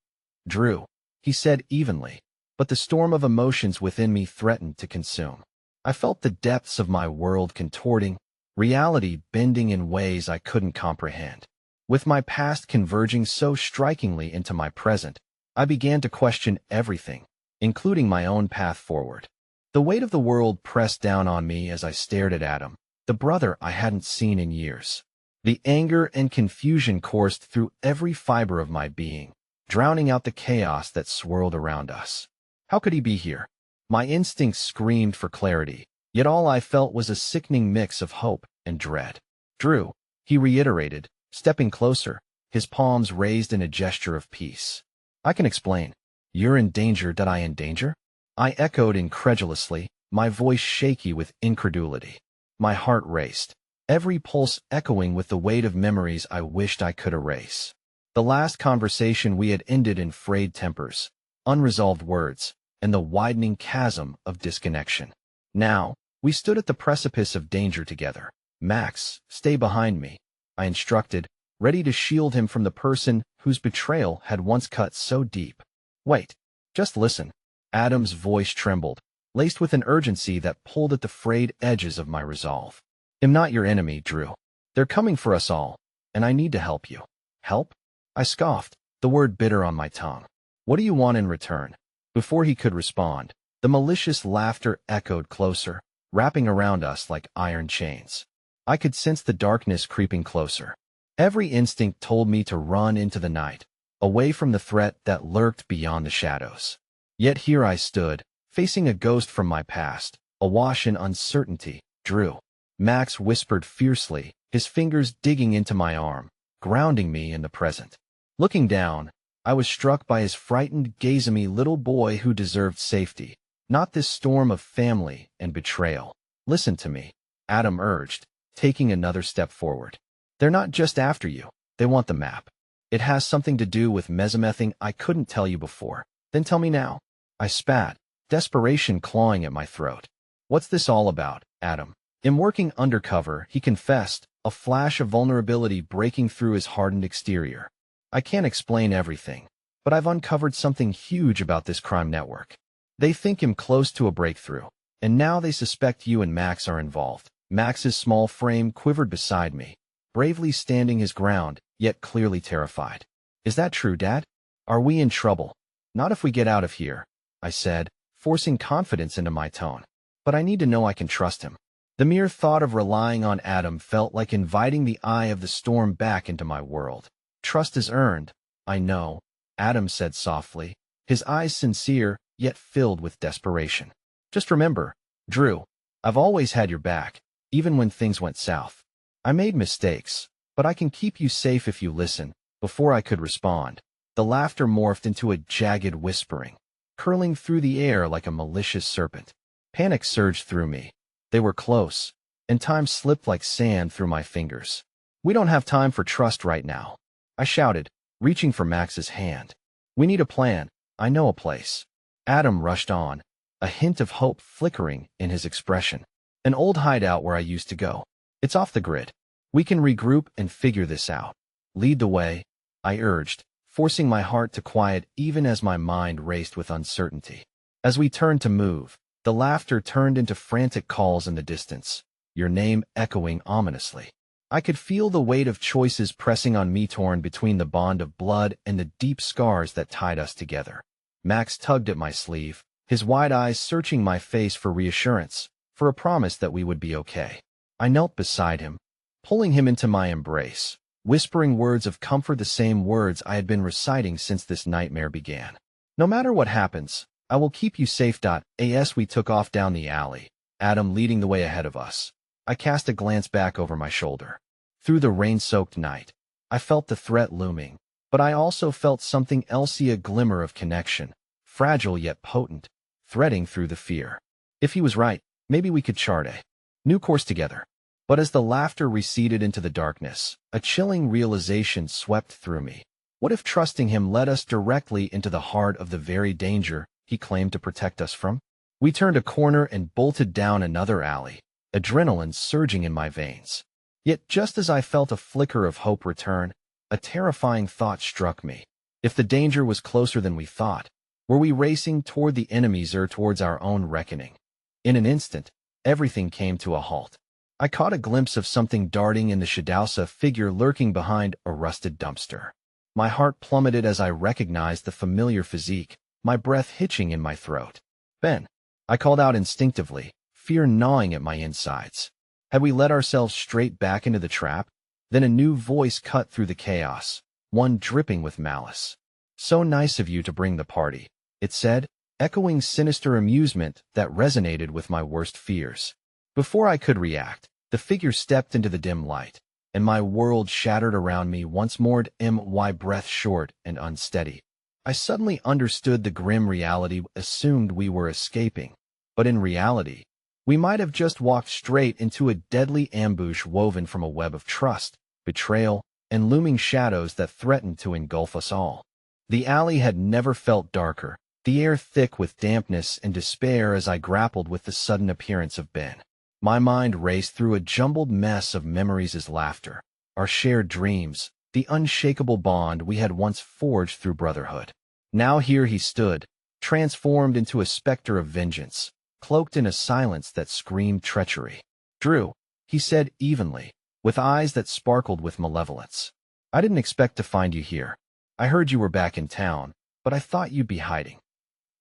Drew, he said evenly, but the storm of emotions within me threatened to consume. I felt the depths of my world contorting, reality bending in ways I couldn't comprehend. With my past converging so strikingly into my present, I began to question everything, including my own path forward. The weight of the world pressed down on me as I stared at Adam, the brother I hadn't seen in years. The anger and confusion coursed through every fiber of my being, drowning out the chaos that swirled around us. How could he be here? My instincts screamed for clarity, yet all I felt was a sickening mix of hope and dread. Drew, he reiterated, stepping closer, his palms raised in a gesture of peace. I can explain. You're in danger. Did I in danger? I echoed incredulously, my voice shaky with incredulity. My heart raced, every pulse echoing with the weight of memories I wished I could erase. The last conversation we had ended in frayed tempers, unresolved words, and the widening chasm of disconnection. Now, we stood at the precipice of danger together. Max, stay behind me, I instructed, ready to shield him from the person whose betrayal had once cut so deep. Wait, just listen. Adam's voice trembled, laced with an urgency that pulled at the frayed edges of my resolve. I'm not your enemy, Drew. They're coming for us all, and I need to help you. Help? I scoffed, the word bitter on my tongue. What do you want in return? Before he could respond, the malicious laughter echoed closer, wrapping around us like iron chains. I could sense the darkness creeping closer. Every instinct told me to run into the night, away from the threat that lurked beyond the shadows. Yet here I stood, facing a ghost from my past, awash in uncertainty. Drew. Max whispered fiercely, his fingers digging into my arm, grounding me in the present. Looking down, I was struck by his frightened gaze at me, little boy who deserved safety, not this storm of family and betrayal. Listen to me, Adam urged, taking another step forward. They're not just after you, they want the map. It has something to do with mesomething I couldn't tell you before. Then tell me now. I spat, desperation clawing at my throat. What's this all about, Adam? In working undercover, he confessed, a flash of vulnerability breaking through his hardened exterior. I can't explain everything, but I've uncovered something huge about this crime network. They think him close to a breakthrough, and now they suspect you and Max are involved. Max's small frame quivered beside me, bravely standing his ground, yet clearly terrified. Is that true, Dad? Are we in trouble? Not if we get out of here, I said, forcing confidence into my tone. But I need to know I can trust him. The mere thought of relying on Adam felt like inviting the eye of the storm back into my world. Trust is earned, I know, Adam said softly, his eyes sincere, yet filled with desperation. Just remember, Drew, I've always had your back, even when things went south. I made mistakes, but I can keep you safe if you listen. Before I could respond, the laughter morphed into a jagged whispering, curling through the air like a malicious serpent. Panic surged through me. They were close, and time slipped like sand through my fingers. We don't have time for trust right now, I shouted, reaching for Max's hand. We need a plan. I know a place. Adam rushed on, a hint of hope flickering in his expression. An old hideout where I used to go. It's off the grid. We can regroup and figure this out. Lead the way, I urged, forcing my heart to quiet even as my mind raced with uncertainty. As we turned to move, the laughter turned into frantic calls in the distance, your name echoing ominously. I could feel the weight of choices pressing on me, torn between the bond of blood and the deep scars that tied us together. Max tugged at my sleeve, his wide eyes searching my face for reassurance, for a promise that we would be okay. I knelt beside him, pulling him into my embrace, whispering words of comfort, the same words I had been reciting since this nightmare began. No matter what happens, I will keep you safe. As we took off down the alley, Adam leading the way ahead of us, I cast a glance back over my shoulder. Through the rain-soaked night, I felt the threat looming, but I also felt something else, a glimmer of connection, fragile yet potent, threading through the fear. If he was right, maybe we could chart a new course together. But as the laughter receded into the darkness, a chilling realization swept through me. What if trusting him led us directly into the heart of the very danger he claimed to protect us from? We turned a corner and bolted down another alley, adrenaline surging in my veins. Yet just as I felt a flicker of hope return, a terrifying thought struck me. If the danger was closer than we thought, were we racing toward the enemies or towards our own reckoning? In an instant, everything came to a halt. I caught a glimpse of something darting in the shadows, a figure lurking behind a rusted dumpster. My heart plummeted as I recognized the familiar physique, my breath hitching in my throat. Ben, I called out instinctively, fear gnawing at my insides. Had we led ourselves straight back into the trap? Then a new voice cut through the chaos, one dripping with malice. "So nice of you to bring the party," it said, echoing sinister amusement that resonated with my worst fears. Before I could react, the figure stepped into the dim light, and my world shattered around me once more. My breath short and unsteady. I suddenly understood the grim reality. Assumed we were escaping, but in reality, we might have just walked straight into a deadly ambush woven from a web of trust, betrayal, and looming shadows that threatened to engulf us all. The alley had never felt darker, the air thick with dampness and despair as I grappled with the sudden appearance of Ben. My mind raced through a jumbled mess of memories, his laughter, our shared dreams, the unshakable bond we had once forged through brotherhood. Now here he stood, transformed into a specter of vengeance, cloaked in a silence that screamed treachery. "Drew," he said evenly, with eyes that sparkled with malevolence. "I didn't expect to find you here. I heard you were back in town, but I thought you'd be hiding."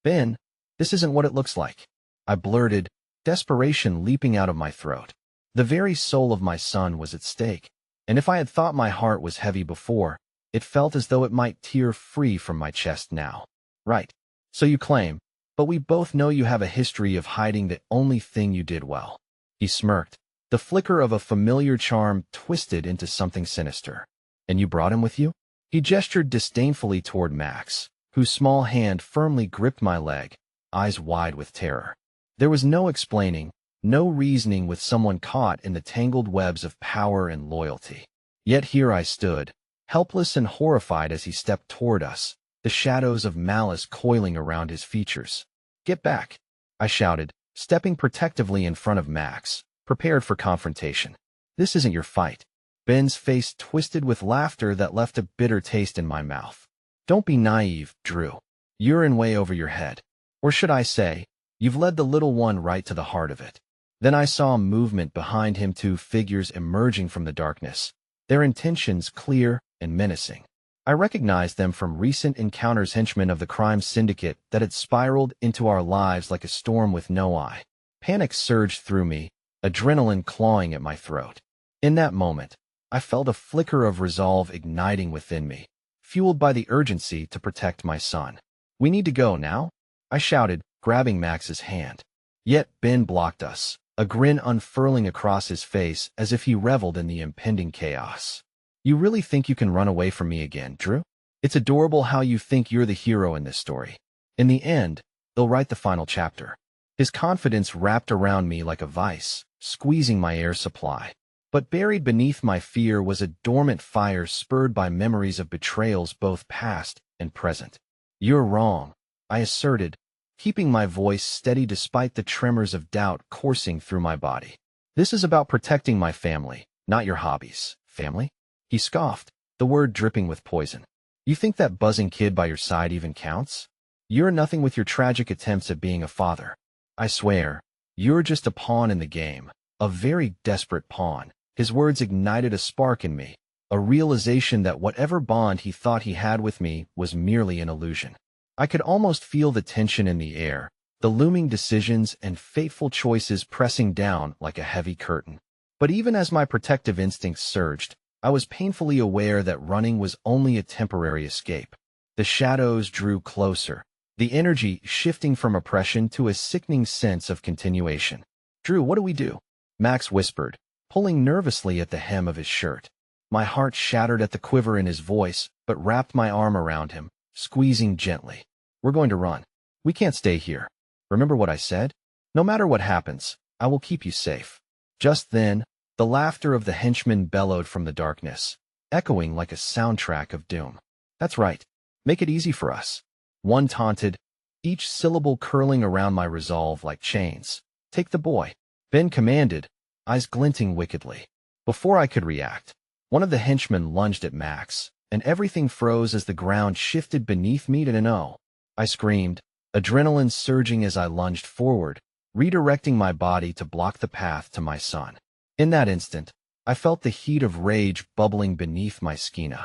"Ben, this isn't what it looks like," I blurted, desperation leaping out of my throat. The very soul of my son was at stake, and if I had thought my heart was heavy before, it felt as though it might tear free from my chest now. "Right. So you claim, but we both know you have a history of hiding the only thing you did well." He smirked, the flicker of a familiar charm twisted into something sinister. "And you brought him with you?" He gestured disdainfully toward Max, whose small hand firmly gripped my leg, eyes wide with terror. There was no explaining, no reasoning with someone caught in the tangled webs of power and loyalty. Yet here I stood, helpless and horrified as he stepped toward us, the shadows of malice coiling around his features. "Get back," I shouted, stepping protectively in front of Max, prepared for confrontation. "This isn't your fight." Ben's face twisted with laughter that left a bitter taste in my mouth. "Don't be naive, Drew. You're in way over your head. Or should I say, you've led the little one right to the heart of it." Then I saw movement behind him, two figures emerging from the darkness, their intentions clear and menacing. I recognized them from recent encounters, henchmen of the crime syndicate that had spiraled into our lives like a storm with no eye. Panic surged through me, adrenaline clawing at my throat. In that moment, I felt a flicker of resolve igniting within me, fueled by the urgency to protect my son. "We need to go now," I shouted, grabbing Max's hand. Yet Ben blocked us, a grin unfurling across his face as if he reveled in the impending chaos. "You really think you can run away from me again, Drew? It's adorable how you think you're the hero in this story. In the end, they'll write the final chapter." His confidence wrapped around me like a vice, squeezing my air supply. But buried beneath my fear was a dormant fire spurred by memories of betrayals both past and present. "You're wrong," I asserted, keeping my voice steady despite the tremors of doubt coursing through my body. "This is about protecting my family, not your hobbies." "Family?" He scoffed, the word dripping with poison. "You think that buzzing kid by your side even counts? You're nothing with your tragic attempts at being a father. I swear, you're just a pawn in the game, a very desperate pawn." His words ignited a spark in me, a realization that whatever bond he thought he had with me was merely an illusion. I could almost feel the tension in the air, the looming decisions and fateful choices pressing down like a heavy curtain. But even as my protective instincts surged, I was painfully aware that running was only a temporary escape. The shadows drew closer, the energy shifting from oppression to a sickening sense of continuation. "Drew, what do we do?" Max whispered, pulling nervously at the hem of his shirt. My heart shattered at the quiver in his voice, but wrapped my arm around him, squeezing gently. We're going to run. We can't stay here. Remember what I said? No matter what happens, I will keep you safe. Just then, the laughter of the henchman bellowed from the darkness, echoing like a soundtrack of doom. That's right. Make it easy for us. One taunted, each syllable curling around my resolve like chains. Take the boy. Ben commanded, eyes glinting wickedly. Before I could react, one of the henchmen lunged at Max, and everything froze as the ground shifted beneath me to an O. I screamed, adrenaline surging as I lunged forward, redirecting my body to block the path to my son. In that instant, I felt the heat of rage bubbling beneath my skin.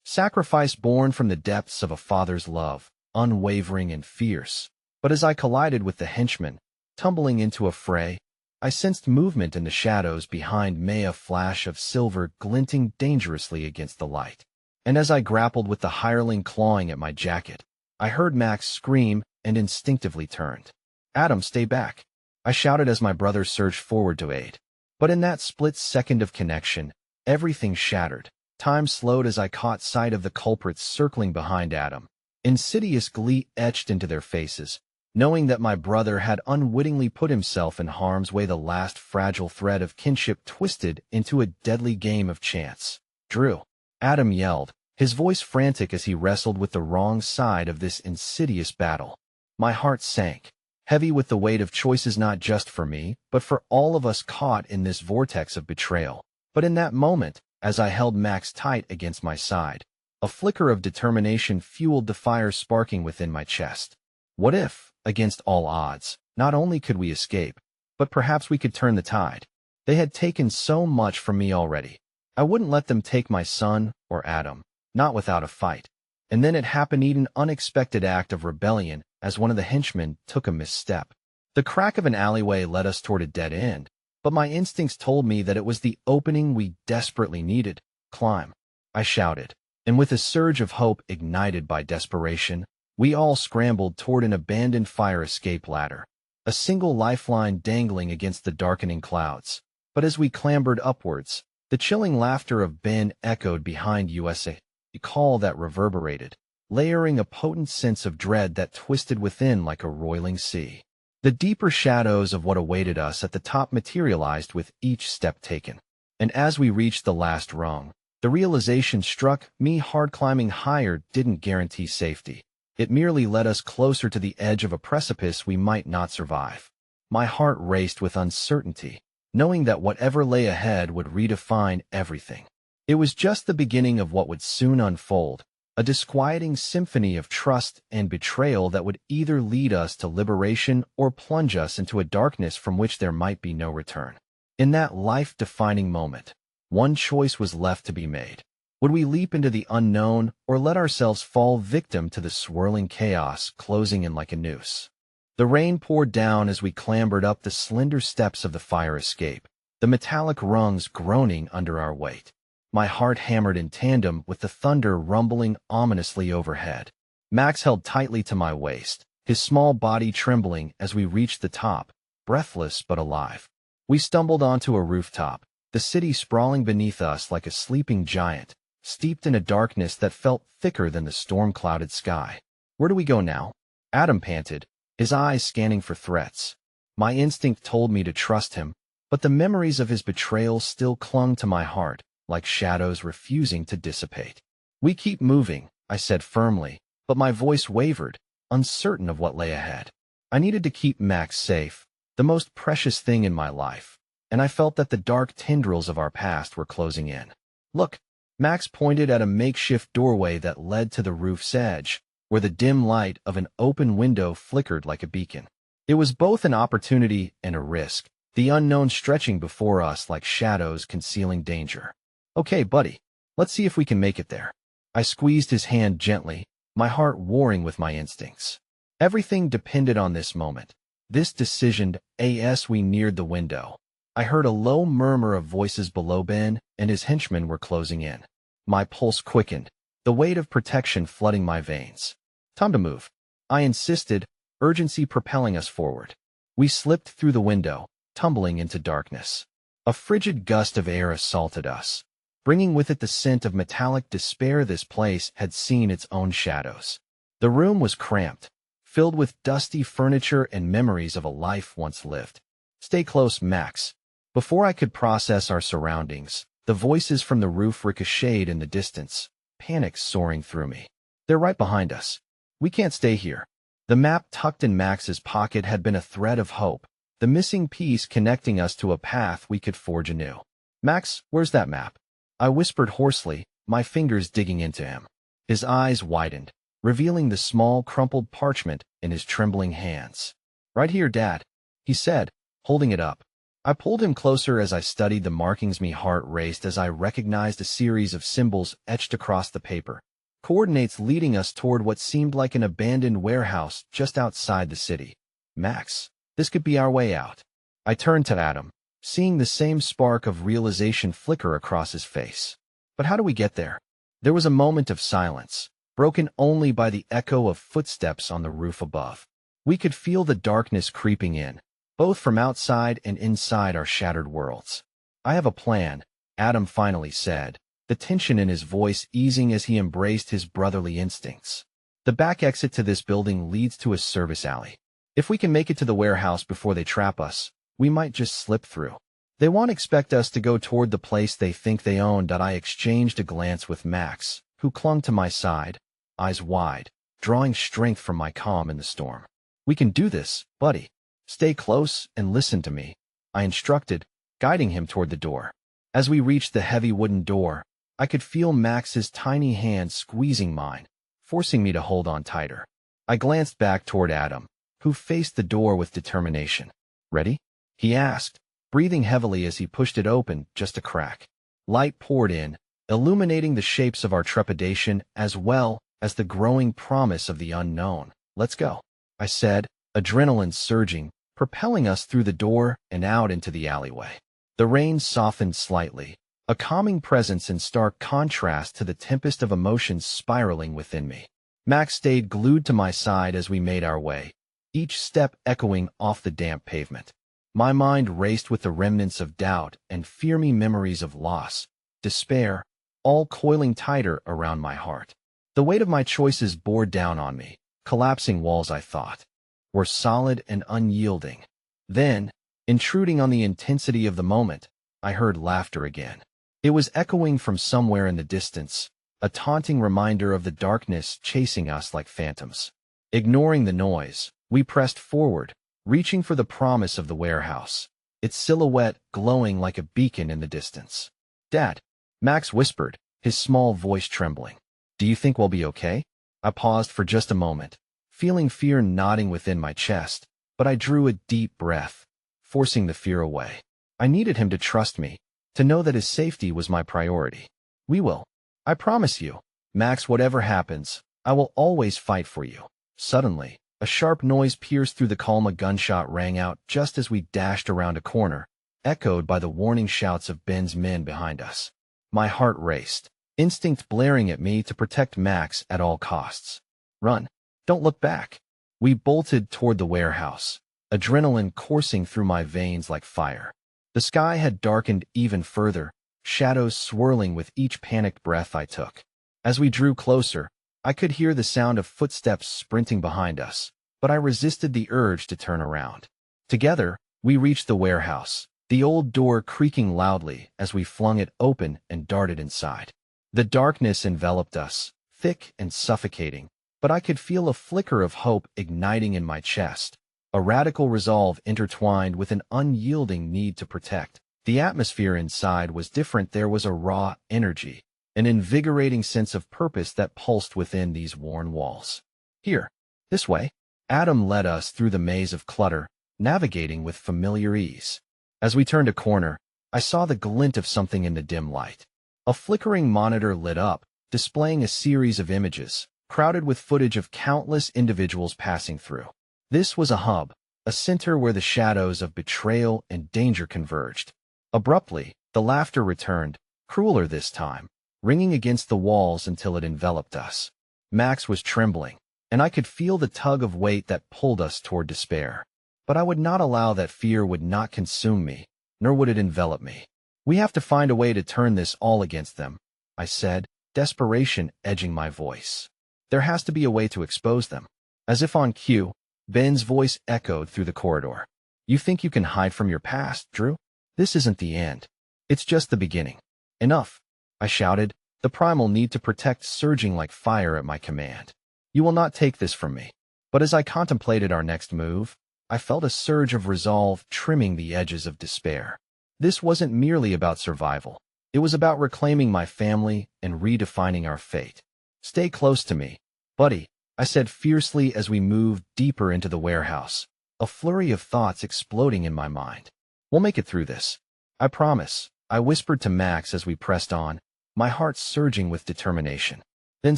Sacrifice born from the depths of a father's love, unwavering and fierce. But as I collided with the henchman, tumbling into a fray, I sensed movement in the shadows behind me, a flash of silver glinting dangerously against the light. And as I grappled with the hireling clawing at my jacket, I heard Max scream and instinctively turned. Adam, stay back, I shouted as my brother surged forward to aid. But in that split second of connection, everything shattered. Time slowed as I caught sight of the culprits circling behind Adam. Insidious glee etched into their faces, knowing that my brother had unwittingly put himself in harm's way. The last fragile thread of kinship twisted into a deadly game of chance. Drew, Adam yelled, his voice frantic as he wrestled with the wrong side of this insidious battle. My heart sank, heavy with the weight of choices not just for me, but for all of us caught in this vortex of betrayal. But in that moment, as I held Max tight against my side, a flicker of determination fueled the fire sparking within my chest. What if, against all odds, not only could we escape, but perhaps we could turn the tide? They had taken so much from me already. I wouldn't let them take my son or Adam, not without a fight. And then it happened, an unexpected act of rebellion as one of the henchmen took a misstep. The crack of an alleyway led us toward a dead end, but my instincts told me that it was the opening we desperately needed. Climb, I shouted, and with a surge of hope ignited by desperation, we all scrambled toward an abandoned fire escape ladder, a single lifeline dangling against the darkening clouds. But as we clambered upwards, the chilling laughter of Ben echoed behind us, a call that reverberated, layering a potent sense of dread that twisted within like a roiling sea. The deeper shadows of what awaited us at the top materialized with each step taken. And as we reached the last rung, the realization struck me: hard climbing higher didn't guarantee safety. It merely led us closer to the edge of a precipice we might not survive. My heart raced with uncertainty, knowing that whatever lay ahead would redefine everything. It was just the beginning of what would soon unfold, a disquieting symphony of trust and betrayal that would either lead us to liberation or plunge us into a darkness from which there might be no return. In that life-defining moment, one choice was left to be made. Would we leap into the unknown or let ourselves fall victim to the swirling chaos closing in like a noose? The rain poured down as we clambered up the slender steps of the fire escape, the metallic rungs groaning under our weight. My heart hammered in tandem with the thunder rumbling ominously overhead. Max held tightly to my waist, his small body trembling as we reached the top, breathless but alive. We stumbled onto a rooftop, the city sprawling beneath us like a sleeping giant, steeped in a darkness that felt thicker than the storm-clouded sky. Where do we go now? Adam panted, his eyes scanning for threats. My instinct told me to trust him, but the memories of his betrayal still clung to my heart, like shadows refusing to dissipate. We keep moving, I said firmly, but my voice wavered, uncertain of what lay ahead. I needed to keep Max safe, the most precious thing in my life, and I felt that the dark tendrils of our past were closing in. Look, Max pointed at a makeshift doorway that led to the roof's edge, where the dim light of an open window flickered like a beacon. It was both an opportunity and a risk, the unknown stretching before us like shadows concealing danger. Okay, buddy, let's see if we can make it there. I squeezed his hand gently, my heart warring with my instincts. Everything depended on this moment, this decision. As we neared the window, I heard a low murmur of voices below. Ben and his henchmen were closing in. My pulse quickened, the weight of protection flooding my veins. Time to move, I insisted, urgency propelling us forward. We slipped through the window, tumbling into darkness. A frigid gust of air assaulted us, bringing with it the scent of metallic despair. This place had seen its own shadows. The room was cramped, filled with dusty furniture and memories of a life once lived. "Stay close, Max." Before I could process our surroundings, the voices from the roof ricocheted in the distance, panic soaring through me. "They're right behind us. We can't stay here." The map tucked in Max's pocket had been a thread of hope, the missing piece connecting us to a path we could forge anew. "Max, where's that map?" I whispered hoarsely, my fingers digging into him. His eyes widened, revealing the small, crumpled parchment in his trembling hands. "Right here, Dad," he said, holding it up. I pulled him closer as I studied the markings. My heart raced as I recognized a series of symbols etched across the paper, coordinates leading us toward what seemed like an abandoned warehouse just outside the city. "Max, this could be our way out." I turned to Adam, seeing the same spark of realization flicker across his face. "But how do we get there?" There was a moment of silence, broken only by the echo of footsteps on the roof above. We could feel the darkness creeping in, both from outside and inside our shattered worlds. "I have a plan," Adam finally said, the tension in his voice easing as he embraced his brotherly instincts. "The back exit to this building leads to a service alley. If we can make it to the warehouse before they trap us, we might just slip through. They won't expect us to go toward the place they think they own." I exchanged a glance with Max, who clung to my side, eyes wide, drawing strength from my calm in the storm. "We can do this, buddy. Stay close and listen to me," I instructed, guiding him toward the door. As we reached the heavy wooden door, I could feel Max's tiny hand squeezing mine, forcing me to hold on tighter. I glanced back toward Adam, who faced the door with determination. "Ready?" he asked, breathing heavily as he pushed it open just a crack. Light poured in, illuminating the shapes of our trepidation as well as the growing promise of the unknown. "Let's go," I said, adrenaline surging, propelling us through the door and out into the alleyway. The rain softened slightly, a calming presence in stark contrast to the tempest of emotions spiraling within me. Max stayed glued to my side as we made our way, each step echoing off the damp pavement. My mind raced with the remnants of doubt and fear-me memories of loss, despair, all coiling tighter around my heart. The weight of my choices bore down on me, collapsing walls I thought were solid and unyielding. Then, intruding on the intensity of the moment, I heard laughter again. It was echoing from somewhere in the distance, a taunting reminder of the darkness chasing us like phantoms. Ignoring the noise, we pressed forward, reaching for the promise of the warehouse, its silhouette glowing like a beacon in the distance. "Dad," Max whispered, his small voice trembling. "Do you think we'll be okay?" I paused for just a moment, feeling fear knotting within my chest, but I drew a deep breath, forcing the fear away. I needed him to trust me, to know that his safety was my priority. "We will. I promise you. Max, whatever happens, I will always fight for you." Suddenly, a sharp noise pierced through the calm. A gunshot rang out just as we dashed around a corner, echoed by the warning shouts of Ben's men behind us. My heart raced, instinct blaring at me to protect Max at all costs. "Run. Don't look back." We bolted toward the warehouse, adrenaline coursing through my veins like fire. The sky had darkened even further, shadows swirling with each panicked breath I took. As we drew closer, I could hear the sound of footsteps sprinting behind us, but I resisted the urge to turn around. Together, we reached the warehouse, the old door creaking loudly as we flung it open and darted inside. The darkness enveloped us, thick and suffocating, but I could feel a flicker of hope igniting in my chest, a radical resolve intertwined with an unyielding need to protect. The atmosphere inside was different. There was a raw energy, an invigorating sense of purpose that pulsed within these worn walls. "Here, this way." Adam led us through the maze of clutter, navigating with familiar ease. As we turned a corner, I saw the glint of something in the dim light. A flickering monitor lit up, displaying a series of images, crowded with footage of countless individuals passing through. This was a hub, a center where the shadows of betrayal and danger converged. Abruptly, the laughter returned, crueler this time, ringing against the walls until it enveloped us. Max was trembling, and I could feel the tug of weight that pulled us toward despair. But I would not allow that. Fear would not consume me, nor would it envelop me. We have to find a way to turn this all against them, I said, desperation edging my voice. There has to be a way to expose them. As if on cue, Ben's voice echoed through the corridor. You think you can hide from your past, Drew? This isn't the end. It's just the beginning. Enough, I shouted, the primal need to protect surging like fire at my command. You will not take this from me. But as I contemplated our next move, I felt a surge of resolve trimming the edges of despair. This wasn't merely about survival. It was about reclaiming my family and redefining our fate. Stay close to me, buddy, I said fiercely as we moved deeper into the warehouse, a flurry of thoughts exploding in my mind. We'll make it through this. I promise, I whispered to Max as we pressed on, my heart surging with determination. Then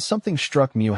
something struck me.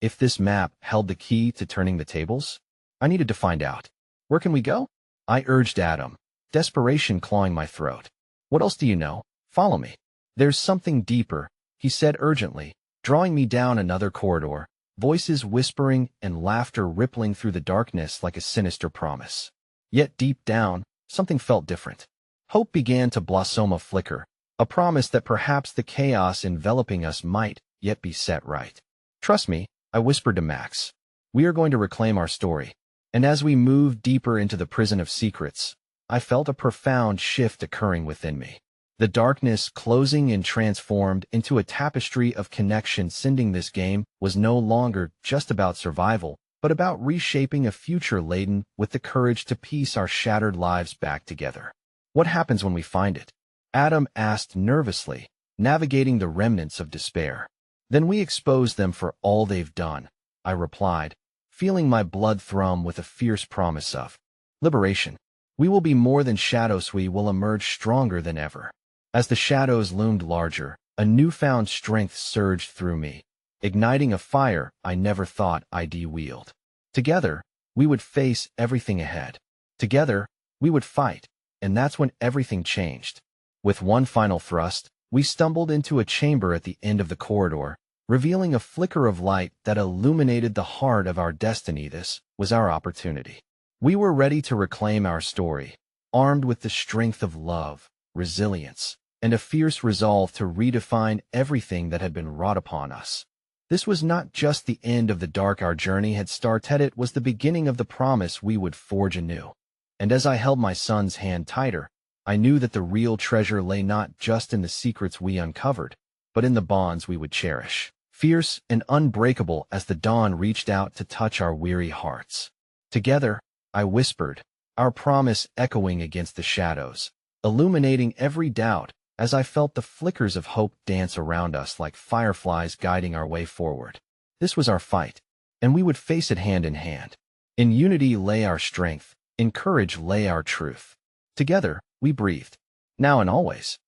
If this map held the key to turning the tables, I needed to find out. Where can we go? I urged Adam, desperation clawing my throat. What else do you know? Follow me. There's something deeper, he said urgently, drawing me down another corridor, voices whispering and laughter rippling through the darkness like a sinister promise. Yet deep down, something felt different. Hope began to blossom a flicker, a promise that perhaps the chaos enveloping us might yet be set right. Trust me, I whispered to Max. We are going to reclaim our story. And as we moved deeper into the prison of secrets, I felt a profound shift occurring within me. The darkness closing and transformed into a tapestry of connection. Sending this game was no longer just about survival, but about reshaping a future laden with the courage to piece our shattered lives back together. What happens when we find it? Adam asked nervously, navigating the remnants of despair. Then we expose them for all they've done, I replied, feeling my blood thrum with a fierce promise of liberation. We will be more than shadows. We will emerge stronger than ever. As the shadows loomed larger, a newfound strength surged through me, igniting a fire I never thought I'd wield. Together, we would face everything ahead. Together, we would fight, and that's when everything changed. With one final thrust, we stumbled into a chamber at the end of the corridor, revealing a flicker of light that illuminated the heart of our destiny. This was our opportunity. We were ready to reclaim our story, armed with the strength of love, resilience, and a fierce resolve to redefine everything that had been wrought upon us. This was not just the end of the dark our journey had started, it was the beginning of the promise we would forge anew. And as I held my son's hand tighter, I knew that the real treasure lay not just in the secrets we uncovered, but in the bonds we would cherish, fierce and unbreakable as the dawn reached out to touch our weary hearts. Together, I whispered, our promise echoing against the shadows, illuminating every doubt as I felt the flickers of hope dance around us like fireflies guiding our way forward. This was our fight, and we would face it hand in hand. In unity lay our strength, in courage lay our truth. Together, we breathed, now and always.